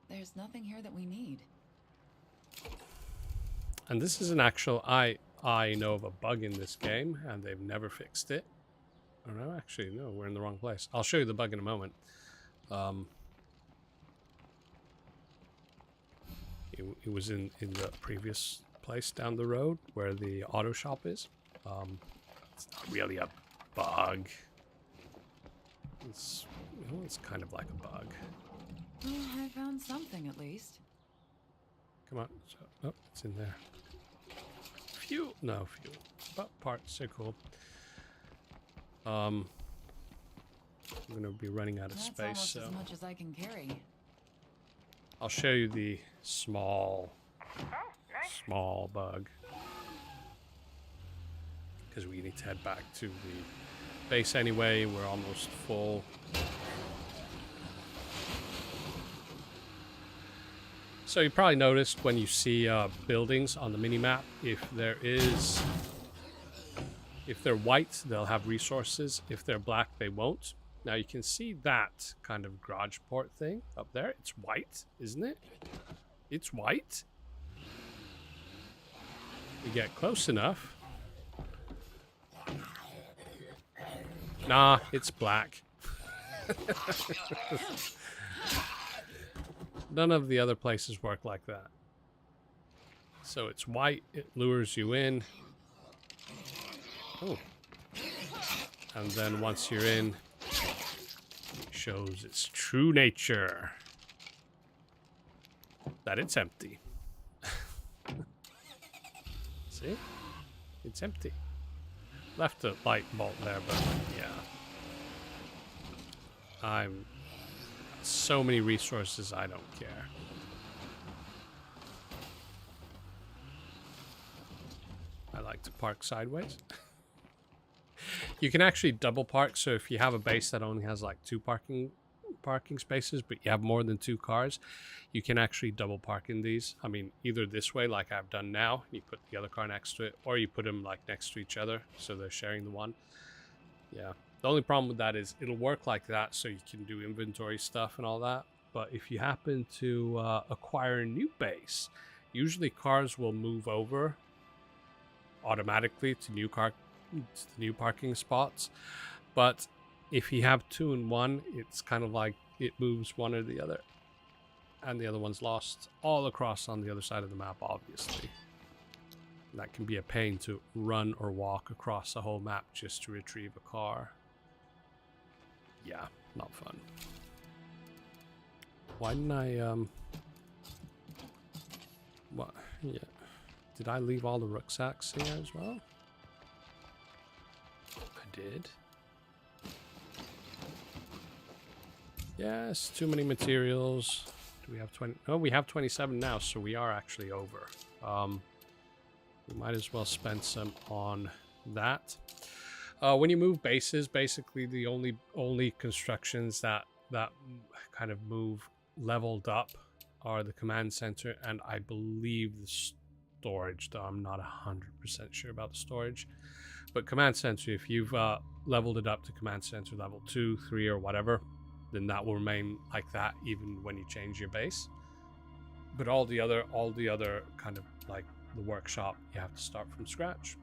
Speaker 3: There's nothing here that we need.
Speaker 1: And this is an actual... I know of a bug in this game, and they've never fixed it. Oh no, actually, no, we're in the wrong place. I'll show you the bug in a moment. It was in the previous place down the road where the auto shop is. It's not really a bug. It's kind of like a bug.
Speaker 3: Well, I found something at least.
Speaker 1: Come on. Oh, it's in there. Fuel. No, fuel. But parts are cool. I'm gonna be running out of
Speaker 3: That's
Speaker 1: space,
Speaker 3: almost
Speaker 1: so
Speaker 3: as much as I can carry.
Speaker 1: I'll show you the small bug, because we need to head back to the base anyway. We're almost full. So you probably noticed when you see buildings on the minimap, if they're white, they'll have resources. If they're black, they won't. Now you can see that kind of garage port thing up there. It's white, isn't it? It's white. We get close enough. Nah, it's black. None of the other places work like that. So it's white, it lures you in. Oh. And then once you're in, it shows its true nature. That it's empty. See? It's empty. Left a light bolt there, but yeah. I'm so many resources, I don't care. I like to park sideways. You can actually double park, so if you have a base that only has like 2 parking spaces, but you have more than 2 cars, you can actually double park in these. I mean, either this way, like I've done now, you put the other car next to it, or you put them like next to each other, so they're sharing the one. Yeah. The only problem with that is it'll work like that, so you can do inventory stuff and all that. But if you happen to acquire a new base, usually cars will move over automatically to new parking spots. But if you have 2 in 1, it's kind of like it moves one or the other, and the other one's lost all across on the other side of the map, obviously. And that can be a pain to run or walk across the whole map just to retrieve a car. Yeah, not fun. Why didn't I what? Yeah. Did I leave all the rucksacks here as well? I did. Yes, too many materials. Do we have 20? Oh, we have 27 now, so we are actually over. We might as well spend some on that. When you move bases, basically the only constructions that kind of move leveled up are the command center, and I believe the storage, though I'm not 100% sure about the storage. But command center, if you've leveled it up to command center level 2, 3, or whatever, then that will remain like that even when you change your base. But all the other kind of like the workshop, you have to start from scratch.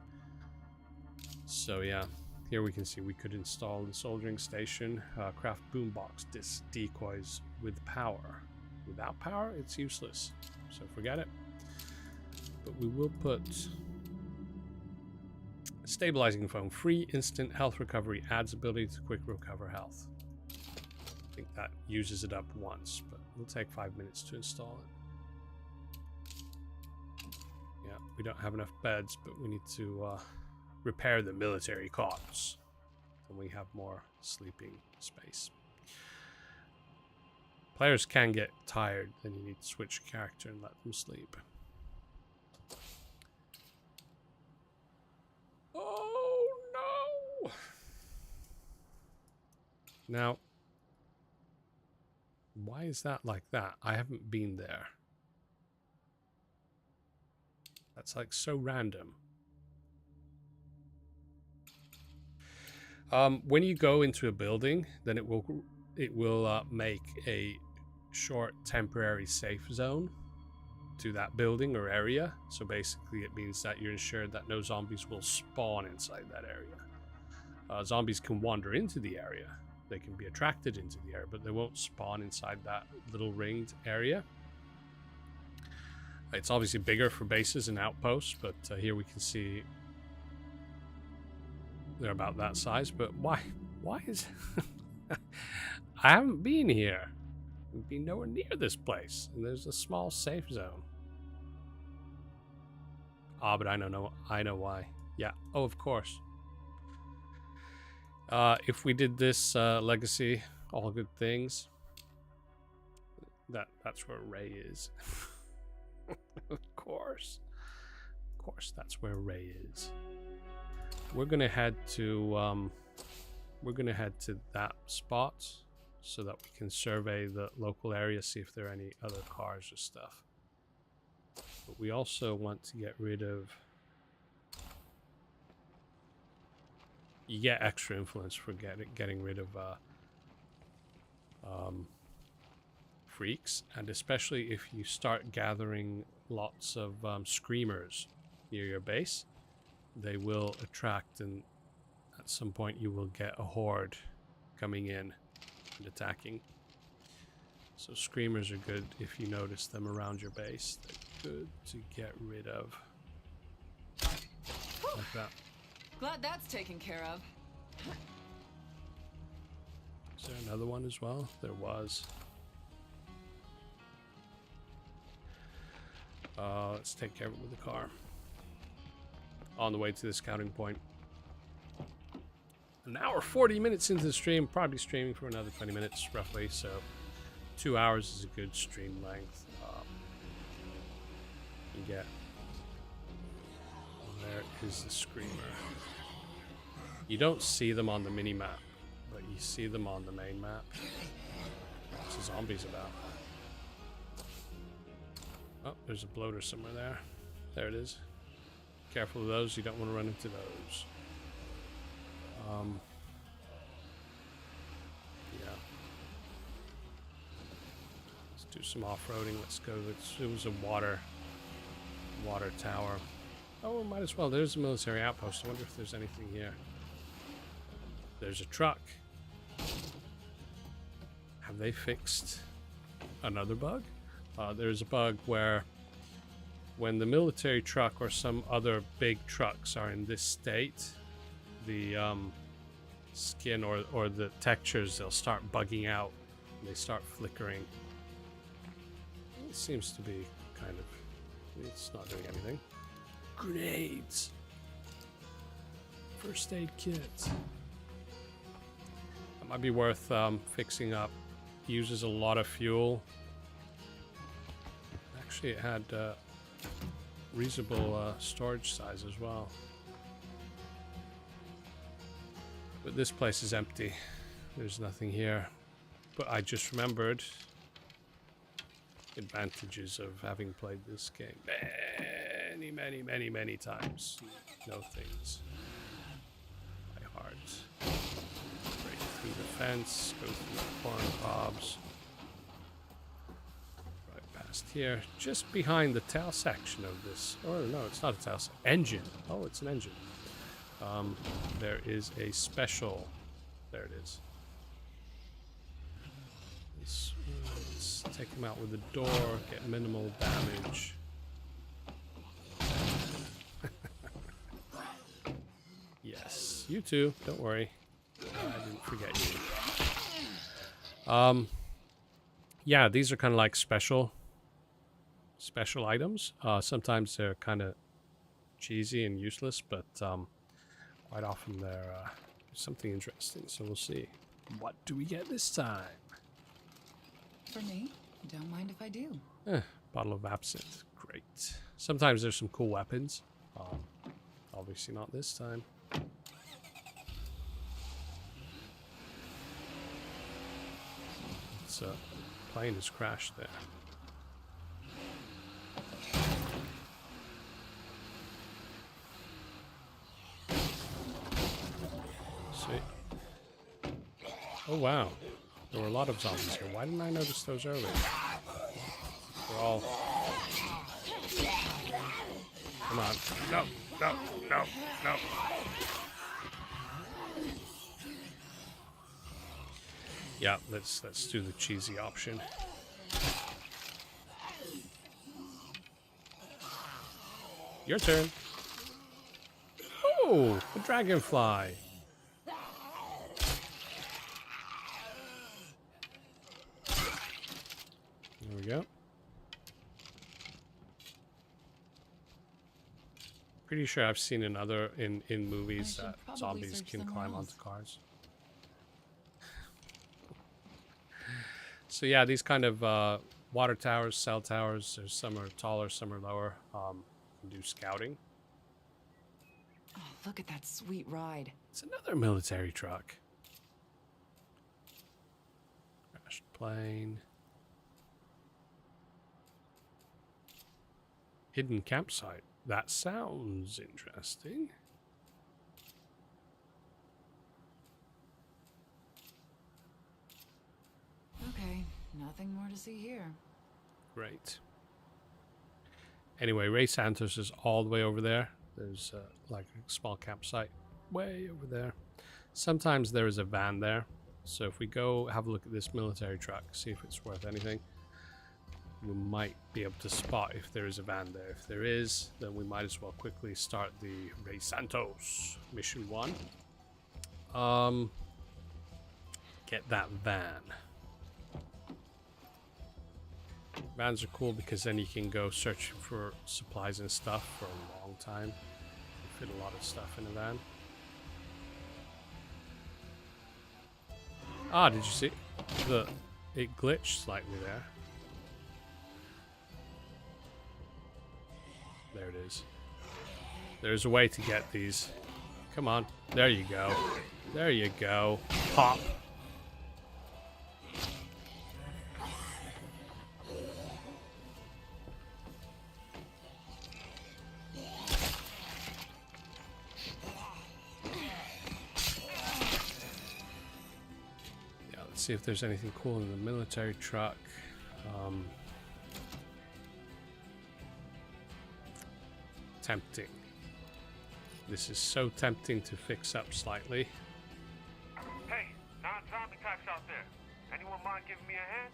Speaker 1: So yeah, here we can see we could install the soldering station, craft boombox disc decoys with power. Without power, it's useless, so forget it. But we will put stabilizing foam, free instant health recovery, adds ability to quick recover health. I think that uses it up once, but it'll take 5 minutes to install it. Yeah, we don't have enough beds, but we need to repair the military cots, and we have more sleeping space. Players can get tired, then you need to switch character and let them sleep. Oh no! Now, why is that like that? I haven't been there. That's like so random. When you go into a building, then it will make a short temporary safe zone to that building or area. So basically it means that you're ensured that no zombies will spawn inside that area. Zombies can wander into the area. They can be attracted into the area, but they won't spawn inside that little ringed area. It's obviously bigger for bases and outposts, but here we can see they're about that size. But why is I haven't been here. We've been nowhere near this place, and there's a small safe zone. Ah, but I know why. Yeah. Oh, of course. If we did this legacy, all good things. That's where Ray is. Of course, that's where Ray is. We're gonna head to that spot so that we can survey the local area, see if there are any other cars or stuff. But we also want to get rid of. You get extra influence for getting rid of freaks, and especially if you start gathering lots of screamers near your base, they will attract, and at some point you will get a horde coming in and attacking. So screamers are good if you notice them around your base. They're good to get rid of. Like that.
Speaker 3: Glad that's taken care of.
Speaker 1: Is there another one as well? There was. Let's take care of it with the car. On the way to the scouting point. An hour 40 minutes into the stream. Probably streaming for another 20 minutes roughly. So 2 hours is a good stream length. You get. There is the screamer. You don't see them on the mini map, but you see them on the main map. What's the zombies about? Oh, there's a bloater somewhere there. There it is. Careful of those, you don't want to run into those. Yeah. Let's do some off-roading. Let's go. It was a water tower. Oh, might as well. There's a military outpost. I wonder if there's anything here. There's a truck. Have they fixed another bug? There's a bug where when the military truck or some other big trucks are in this state, the skin or the textures, they'll start bugging out. And they start flickering. It seems to be kind of... It's not doing anything. Grenades. First aid kit. That might be worth fixing up. Uses a lot of fuel. Actually, it had reasonable storage size as well. But this place is empty. There's nothing here. But I just remembered advantages of having played this game many times. Know things by heart. Break through the fence, go through the corn cobs. Right past here, just behind the tail section of this. Oh no, it's not a tail section. Engine. Oh, it's an engine. There is a special. There it is. Let's take him out with the door, get minimal damage. Yes, you too. Don't worry. I didn't forget you. Yeah, these are kind of like special items. Sometimes they're kind of cheesy and useless, but quite often they're something interesting. So we'll see. What do we get this time?
Speaker 3: For me, don't mind if I do.
Speaker 1: Bottle of absinthe. Great. Sometimes there's some cool weapons. Obviously not this time. It's plane has crashed there. Sweet. Oh wow. There were a lot of zombies here. Why didn't I notice those earlier? They're all... Come on. No, no, no, no. Yeah, let's do the cheesy option. Your turn. Oh, a dragonfly. There we go. Pretty sure I've seen in movies that zombies can climb onto cars. So yeah, these kind of water towers, cell towers, there's some are taller, some are lower. Can do scouting.
Speaker 3: Oh, look at that sweet ride.
Speaker 1: It's another military truck. Crashed plane. Hidden campsite. That sounds interesting.
Speaker 3: Okay, nothing more to see here.
Speaker 1: Great. Anyway, Ray Santos is all the way over there. There's like a small campsite way over there. Sometimes there is a van there. So if we go have a look at this military truck, see if it's worth anything, we might be able to spot if there is a van there. If there is, then we might as well quickly start the Rey Santos mission 1. Get that van. Vans are cool because then you can go search for supplies and stuff for a long time. You fit a lot of stuff in a van. Ah, did you see it glitched slightly there? There it is. There's a way to get these. Come on. There you go. There you go. Pop. Yeah, let's see if there's anything cool in the military truck. Tempting. This is so tempting to fix up slightly.
Speaker 5: Hey, non-zombie types out there. Anyone mind giving me a hand?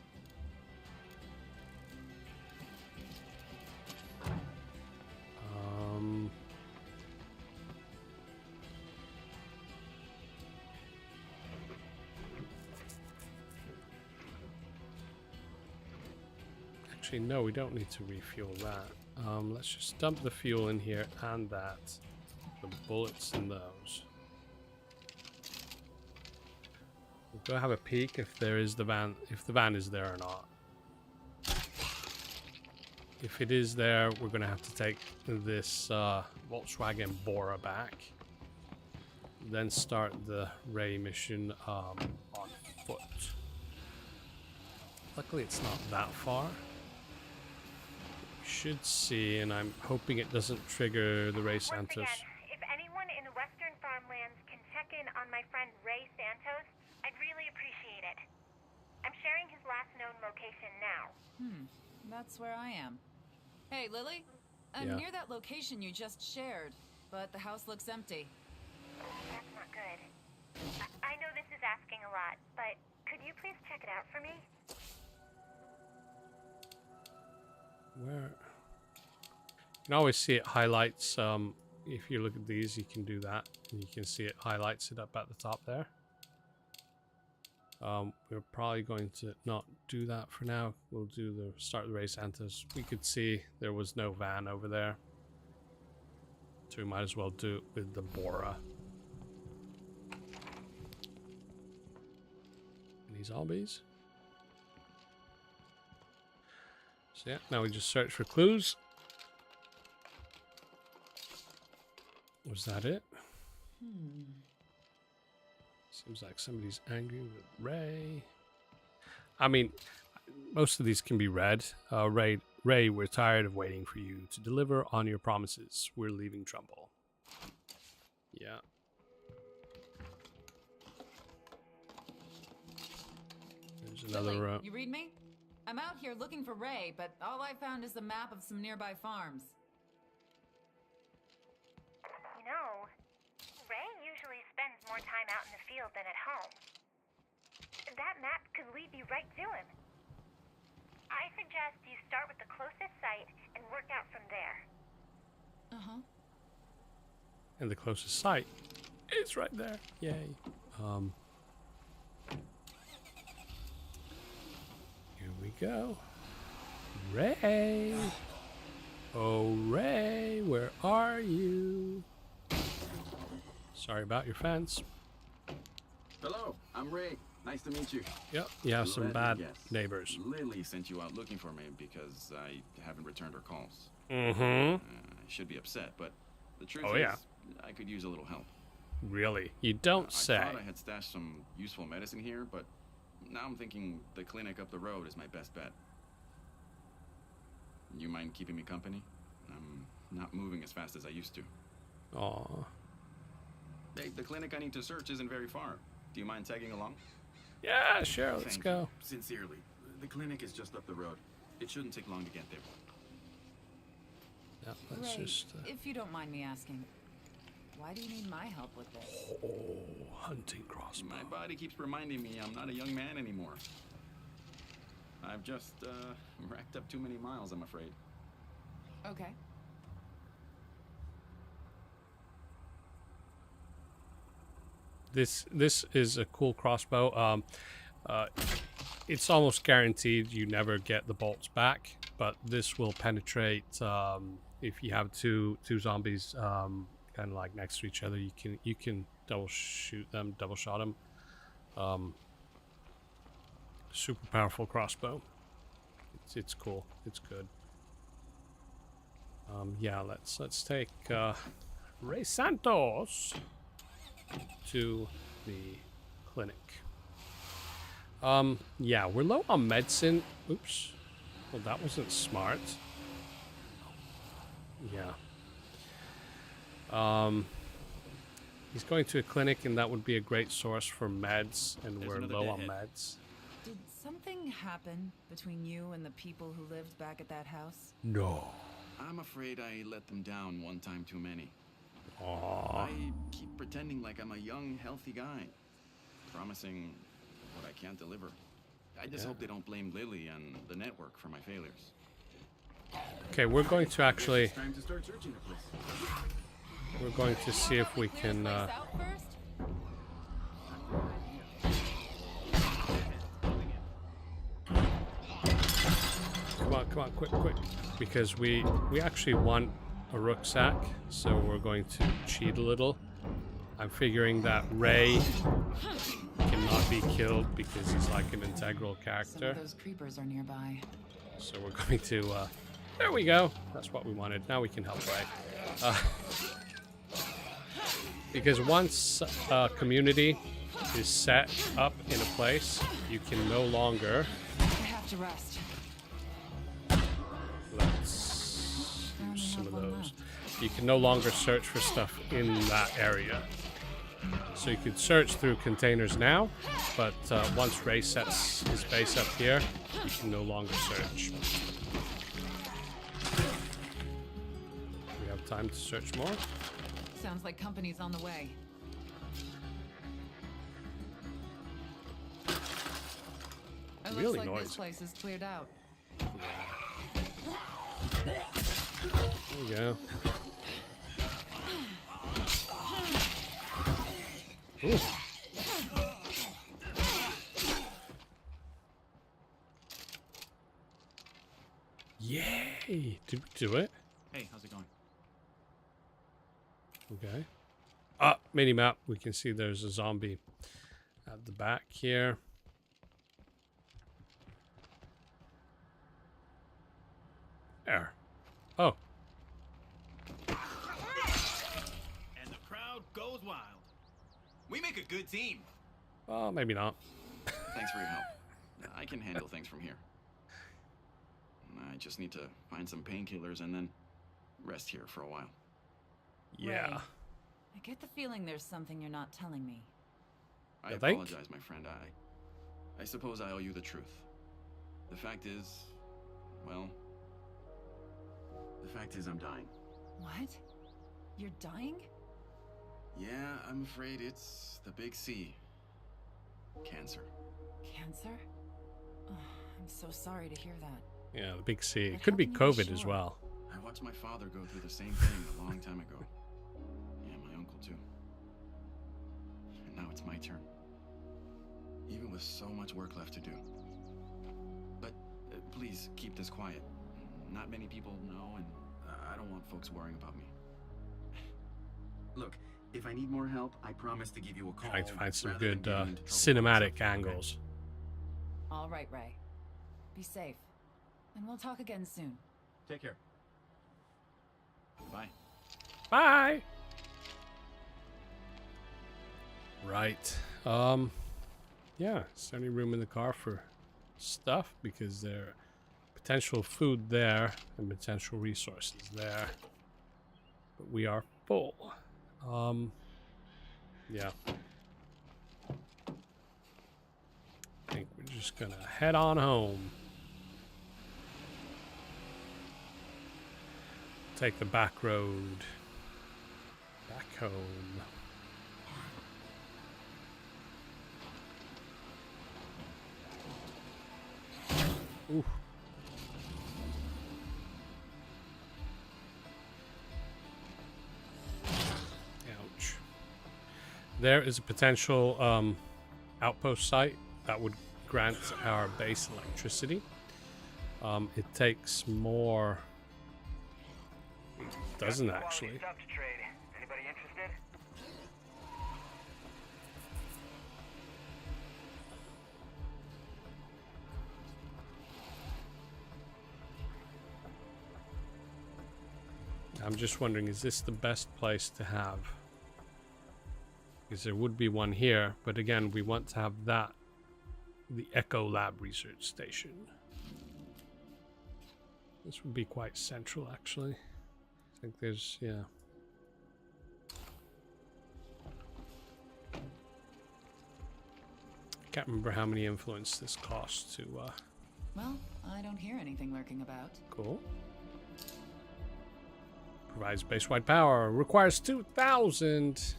Speaker 1: Actually, no, we don't need to refuel that. Let's just dump the fuel in here and that. The bullets in those. We'll go have a peek if there is the van, if the van is there or not. If it is there, we're gonna have to take this Volkswagen Bora back. Then start the Rey mission on foot. Luckily, it's not that far. Should see, and I'm hoping it doesn't trigger the Rey Santos.
Speaker 7: Once again, if anyone in the western farmlands can check in on my friend Rey Santos, I'd really appreciate it. I'm sharing his last known location now.
Speaker 3: That's where I am. Hey, Lily? I'm
Speaker 1: Yeah.
Speaker 3: near that location you just shared, but the house looks empty.
Speaker 7: That's not good. I know this is asking a lot, but could you please check it out for me?
Speaker 1: Where? You can always see it highlights. If you look at these, you can do that. And you can see it highlights it up at the top there. We're probably going to not do that for now. We'll do the start the Rey Santos. We could see there was no van over there, so we might as well do it with the Bora. Any zombies? So yeah, now we just search for clues. Was that it? Seems like somebody's angry with Rey. I mean, most of these can be read. Rey, we're tired of waiting for you to deliver on your promises. We're leaving Trumbull. Yeah. There's another.
Speaker 3: Lily, you read me? I'm out here looking for Rey, but all I found is a map of some nearby farms.
Speaker 7: You know, Rey usually spends more time out in the field than at home. That map could lead you right to him. I suggest you start with the closest site and work out from there.
Speaker 3: Uh-huh.
Speaker 1: And the closest site is right there. Yay. Here we go. Rey. Oh, Rey, where are you? Sorry about your fence.
Speaker 9: Hello, I'm Rey. Nice to meet you.
Speaker 1: Yep, you have some
Speaker 9: Let me
Speaker 1: bad
Speaker 9: guess.
Speaker 1: neighbors.
Speaker 9: Lily sent you out looking for me because I haven't returned her calls.
Speaker 1: Mm-hmm.
Speaker 9: I should be upset, but the truth
Speaker 1: Oh,
Speaker 9: is,
Speaker 1: yeah.
Speaker 9: I could use a little help.
Speaker 1: Really? You don't say.
Speaker 9: I thought I had stashed some useful medicine here, but now I'm thinking the clinic up the road is my best bet. You mind keeping me company? I'm not moving as fast as I used to.
Speaker 1: Aw.
Speaker 9: Hey, the clinic I need to search isn't very far. Do you mind tagging along?
Speaker 1: Yeah, sure, let's
Speaker 9: Thank
Speaker 1: go.
Speaker 9: you. Sincerely. The clinic is just up the road. It shouldn't take long to get there.
Speaker 1: Yeah, let's
Speaker 3: Rey,
Speaker 1: just...
Speaker 3: if you don't mind me asking, Why do you need my help with this?
Speaker 1: Oh, hunting crossbow.
Speaker 9: My body keeps reminding me I'm not a young man anymore. I've just racked up too many miles, I'm afraid.
Speaker 3: Okay.
Speaker 1: This is a cool crossbow. It's almost guaranteed you never get the bolts back, but this will penetrate. If you have two zombies kind of like next to each other, you can double shot them. Super powerful crossbow. It's cool. It's good. Yeah, let's take Ray Santos to the clinic. Yeah, we're low on medicine. Oops. Well, that wasn't smart. Yeah. He's going to a clinic, and that would be a great source for meds, and
Speaker 9: There's
Speaker 1: we're
Speaker 9: another
Speaker 1: low on
Speaker 9: deadhead.
Speaker 1: meds.
Speaker 3: Did something happen between you and the people who lived back at that house?
Speaker 1: No.
Speaker 9: I'm afraid I let them down one time too many.
Speaker 1: Aww.
Speaker 9: I keep pretending like I'm a young, healthy guy, promising what I can't deliver. I just hope they don't blame Lily and the network for my failures.
Speaker 1: Okay, we're going to actually.
Speaker 9: It's time to start searching the place.
Speaker 1: We're going to see if we can.
Speaker 3: Clear this place out first?
Speaker 1: Come on, quick, because we actually want a rucksack, so we're going to cheat a little. I'm figuring that Ray cannot be killed because he's like an integral
Speaker 3: Some
Speaker 1: character.
Speaker 3: of those creepers are nearby.
Speaker 1: So we're going to. There we go. That's what we wanted. Now we can help Ray. Because once a community is set up in a place, you can no longer.
Speaker 3: I have to rest.
Speaker 1: Let's use some of those. You can no longer search for stuff in that area. So you could search through containers now, but once Ray sets his base up here, you can no longer search. We have time to search more.
Speaker 3: Sounds like company's on the way. It looks
Speaker 1: Really
Speaker 3: like
Speaker 1: noisy.
Speaker 3: this place is cleared out.
Speaker 1: There we go. Ooh. Yay! Did we do it?
Speaker 9: Hey, how's it going?
Speaker 1: Okay. Mini map. We can see there's a zombie at the back here. There. Oh.
Speaker 10: And the crowd goes wild. We make a good team.
Speaker 1: Well, maybe not.
Speaker 9: Thanks for your help. I can handle things from here. I just need to find some painkillers and then rest here for a while.
Speaker 1: Yeah.
Speaker 3: Ray, I get the feeling there's something you're not telling me.
Speaker 9: I
Speaker 1: You think?
Speaker 9: apologize, my friend. I suppose I owe you the truth. The fact is, well, the fact is I'm dying.
Speaker 3: What? You're dying?
Speaker 9: Yeah, I'm afraid it's the big C. Cancer.
Speaker 3: Cancer? Oh, I'm so sorry to hear that.
Speaker 1: Yeah, the big C. It
Speaker 3: But
Speaker 1: could
Speaker 3: how
Speaker 1: be
Speaker 3: can you be
Speaker 1: COVID as
Speaker 3: sure?
Speaker 1: well.
Speaker 9: I watched my father go through the same thing a long time ago. Yeah, my uncle too. And now it's my turn. Even with so much work left to do. But please keep this quiet. Not many people know, and I don't want folks worrying about me. Look, if I need more help, I promise to give you a call.
Speaker 1: Trying to find some
Speaker 9: rather than
Speaker 1: good
Speaker 9: getting into trouble
Speaker 1: cinematic
Speaker 9: myself, okay?
Speaker 1: angles.
Speaker 3: All right, Ray. Be safe. And we'll talk again soon.
Speaker 9: Take care. Bye.
Speaker 1: Bye. Right. Yeah. Is there any room in the car for stuff? Because there are potential food there and potential resources there. But we are full. Yeah. I think we're just gonna head on home. Take the back road. Back home. Ooh. Ouch. There is a potential outpost site that would grant our base electricity. It takes more. It doesn't actually.
Speaker 5: Stuff to trade. Anybody interested?
Speaker 1: I'm just wondering, is this the best place to have? Because there would be one here, but again, we want to have that, the Echo Lab Research Station. This would be quite central, actually. I think there's, yeah. Can't remember how many influence this costs to,
Speaker 3: Well, I don't hear anything lurking about.
Speaker 1: Cool. Provides base-wide power. Requires 2,000.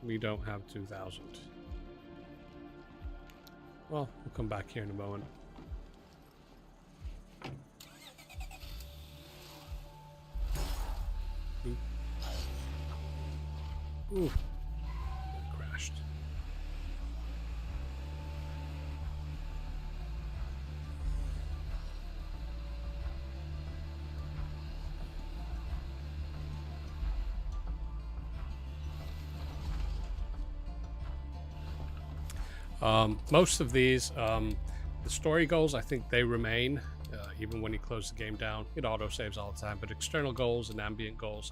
Speaker 1: We don't have 2,000. Well, we'll come back here in a moment. Ooh. Crashed. Most of these, the story goals, I think they remain, even when you close the game down. It auto-saves all the time, but external goals and ambient goals,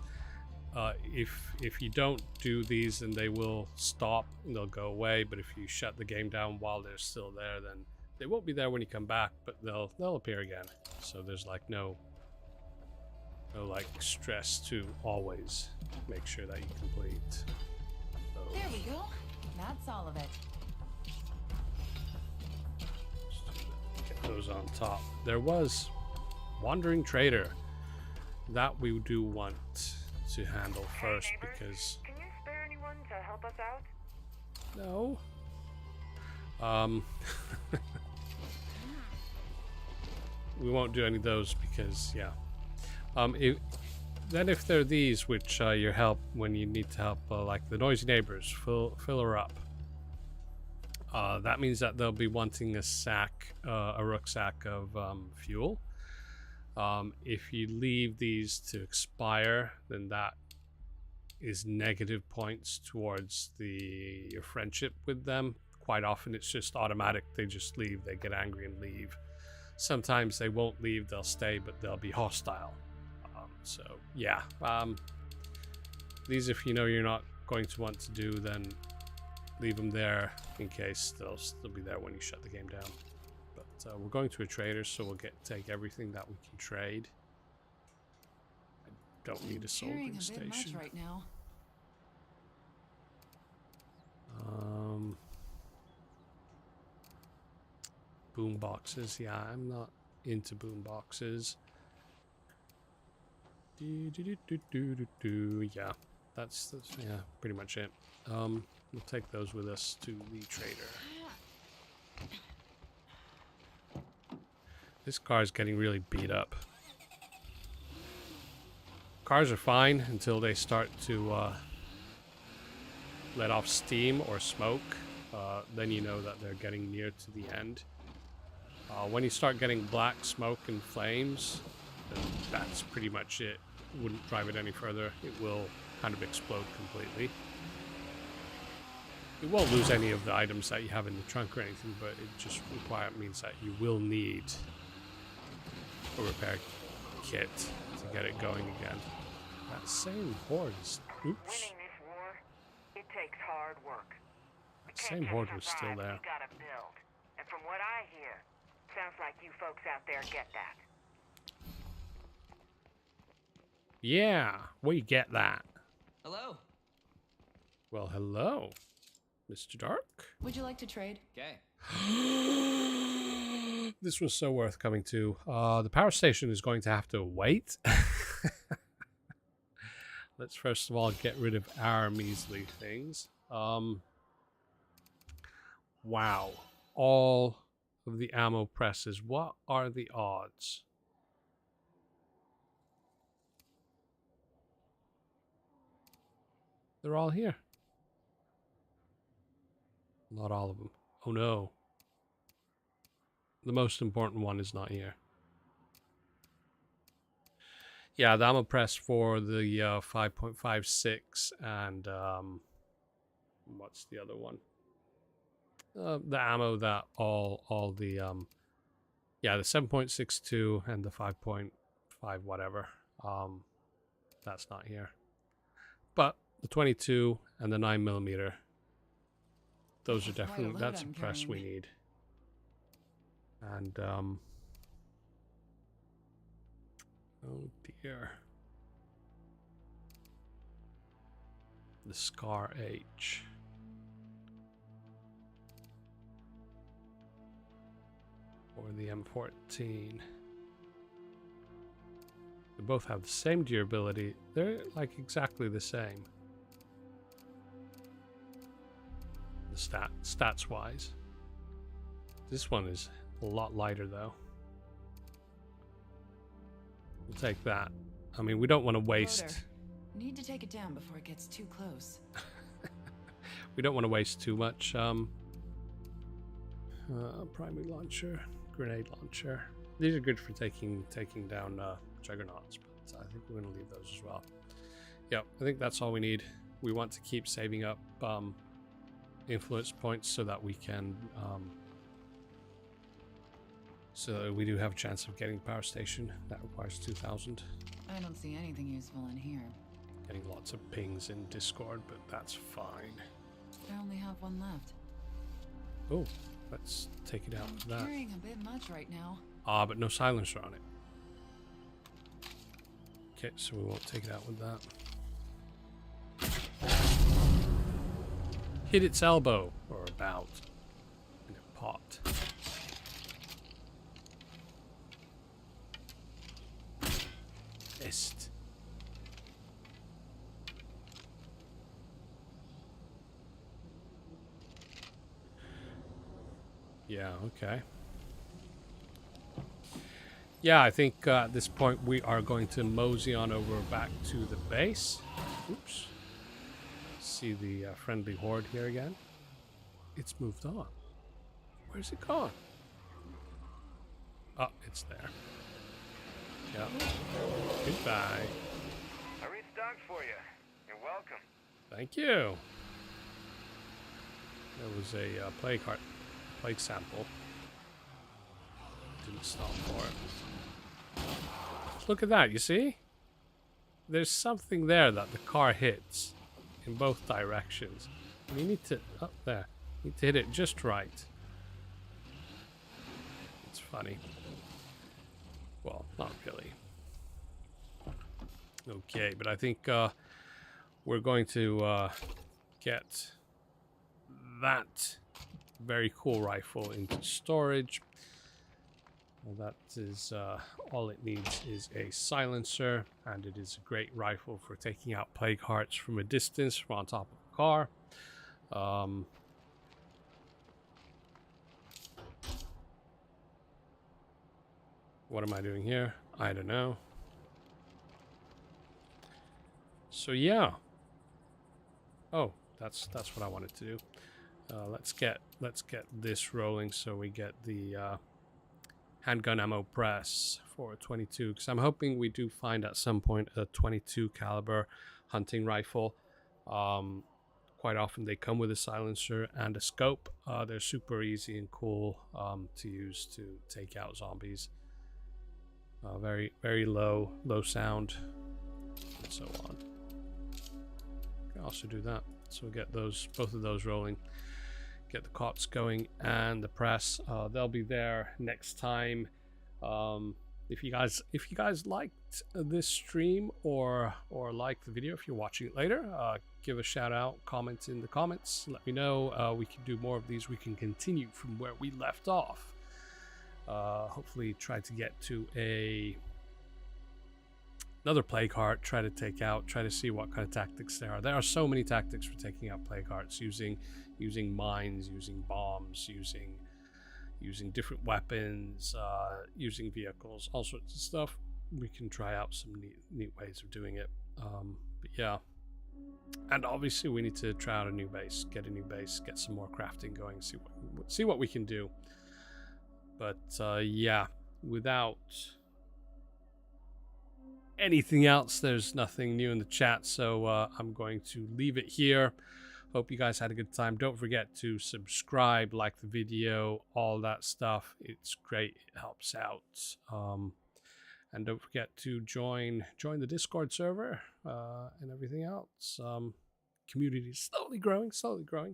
Speaker 1: if you don't do these, then they will stop and they'll go away. But if you shut the game down while they're still there, then they won't be there when you come back, but they'll appear again. So there's like no like stress to always make sure that you complete those.
Speaker 3: There we go. That's all of it.
Speaker 1: Get those on top. There was Wandering Trader that we do want to handle first, because
Speaker 5: Can you spare anyone to help us out?
Speaker 1: no. We won't do any of those because, yeah. Then if they're these, which you help when you need to help, like the noisy neighbors, fill her up. That means that they'll be wanting a rucksack of fuel. If you leave these to expire, then that is negative points towards your friendship with them. Quite often it's just automatic. They just leave, they get angry and leave. Sometimes they won't leave, they'll stay, but they'll be hostile. So yeah, these, if you know you're not going to want to do, then leave them there in case they'll still be there when you shut the game down. But we're going to a trader, so we'll take everything that we can trade. I don't need a soldering station.
Speaker 3: Much right now.
Speaker 1: Boom boxes, yeah, I'm not into boom boxes. Yeah, that's yeah, pretty much it. We'll take those with us to the trader. This car is getting really beat up. Cars are fine until they start to let off steam or smoke. Then you know that they're getting near to the end. When you start getting black smoke and flames, then that's pretty much it. Wouldn't drive it any further. It will kind of explode completely. You won't lose any of the items that you have in the trunk or anything, but it just means that you will need a repair kit to get it going again. That same hordes. Oops.
Speaker 5: Winning this war, it takes hard work.
Speaker 1: That same horde was still there.
Speaker 5: You gotta build. And from what I hear, sounds like you folks out there get that.
Speaker 1: Yeah, we get that.
Speaker 4: Hello.
Speaker 1: Well, hello, Mr. Dark.
Speaker 3: Would you like to trade?
Speaker 4: Okay.
Speaker 1: This was so worth coming to. The power station is going to have to wait. let's first of all get rid of our measly things. Wow. All of the ammo presses. What are the odds? They're all here. Not all of them. Oh no. The most important one is not here. Yeah, the ammo press for the 5.56 and what's the other one? The ammo that all the yeah, the 7.62 and the 5.5 whatever. That's not here. But the 22 and the 9mm, those are definitely, that's a press we need. And oh dear. The Scar H. Or the M14. They both have the same durability. They're like exactly the same. The stats wise. This one is a lot lighter though. We'll take that. I mean, we don't want to waste.
Speaker 3: Loader. Need to take it down before it gets too close.
Speaker 1: We don't want to waste too much. Primary launcher, grenade launcher. These are good for taking down juggernauts, but I think we're going to leave those as well. Yep, I think that's all we need. We want to keep saving up influence points so that we can so we do have a chance of getting power station. That requires 2,000.
Speaker 3: I don't see anything useful in here.
Speaker 1: Getting lots of pings in Discord, but that's fine.
Speaker 3: I only have one left.
Speaker 1: Oh, let's take it out with that.
Speaker 3: Carrying a bit much right now.
Speaker 1: Ah, but no silencer on it. Okay, so we won't take it out with that. Hit its elbow, or about, and it popped. Missed. Yeah, okay. Yeah, I think at this point we are going to mosey on over back to the base. Oops. See the friendly horde here again. It's moved on. Where's it gone? Oh, it's there. Yeah. Goodbye.
Speaker 5: I restocked for you. You're welcome.
Speaker 1: Thank you. There was a plague sample. Didn't stop for it. Look at that, you see? There's something there that the car hits in both directions. You need to, up there, you need to hit it just right. It's funny. Well, not really. Okay, but I think we're going to get that very cool rifle into storage. Well, that is all it needs is a silencer, and it is a great rifle for taking out plague hearts from a distance from on top of a car. What am I doing here? I don't know. So yeah. Oh, that's what I wanted to do. Let's get this rolling so we get the handgun ammo press for 22, because I'm hoping we do find at some point a 22 caliber hunting rifle. Quite often they come with a silencer and a scope. They're super easy and cool to use to take out zombies. Very low sound and so on. Can also do that. So we'll get both of those rolling. Get the cots going and the press. They'll be there next time. If you guys liked this stream or liked the video, if you're watching it later, give a shout out, comment in the comments. Let me know. We can do more of these. We can continue from where we left off. Hopefully try to get to a another plague heart, try to see what kind of tactics there are. There are so many tactics for taking out plague hearts, using mines, using bombs, using different weapons, using vehicles, all sorts of stuff. We can try out some neat ways of doing it. But yeah, and obviously we need to try out a new base, get some more crafting going, see what we can do. But yeah, without anything else, there's nothing new in the chat, so I'm going to leave it here. Hope you guys had a good time. Don't forget to subscribe, like the video, all that stuff. It's great, it helps out. And don't forget to join the Discord server and everything else. Community is slowly growing,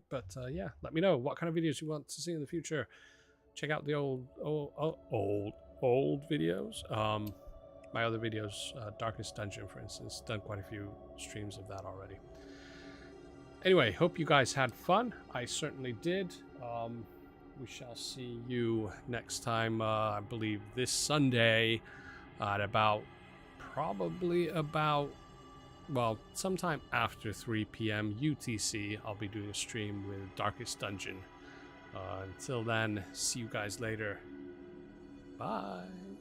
Speaker 1: but yeah, let me know what kind of videos you want to see in the future. Check out the old videos. My other videos, Darkest Dungeon, for instance, done quite a few streams of that already. Anyway, hope you guys had fun. I certainly did. We shall see you next time, I believe this Sunday at probably about, well, sometime after 3 p.m. UTC, I'll be doing a stream with Darkest Dungeon. Until then, see you guys later. Bye.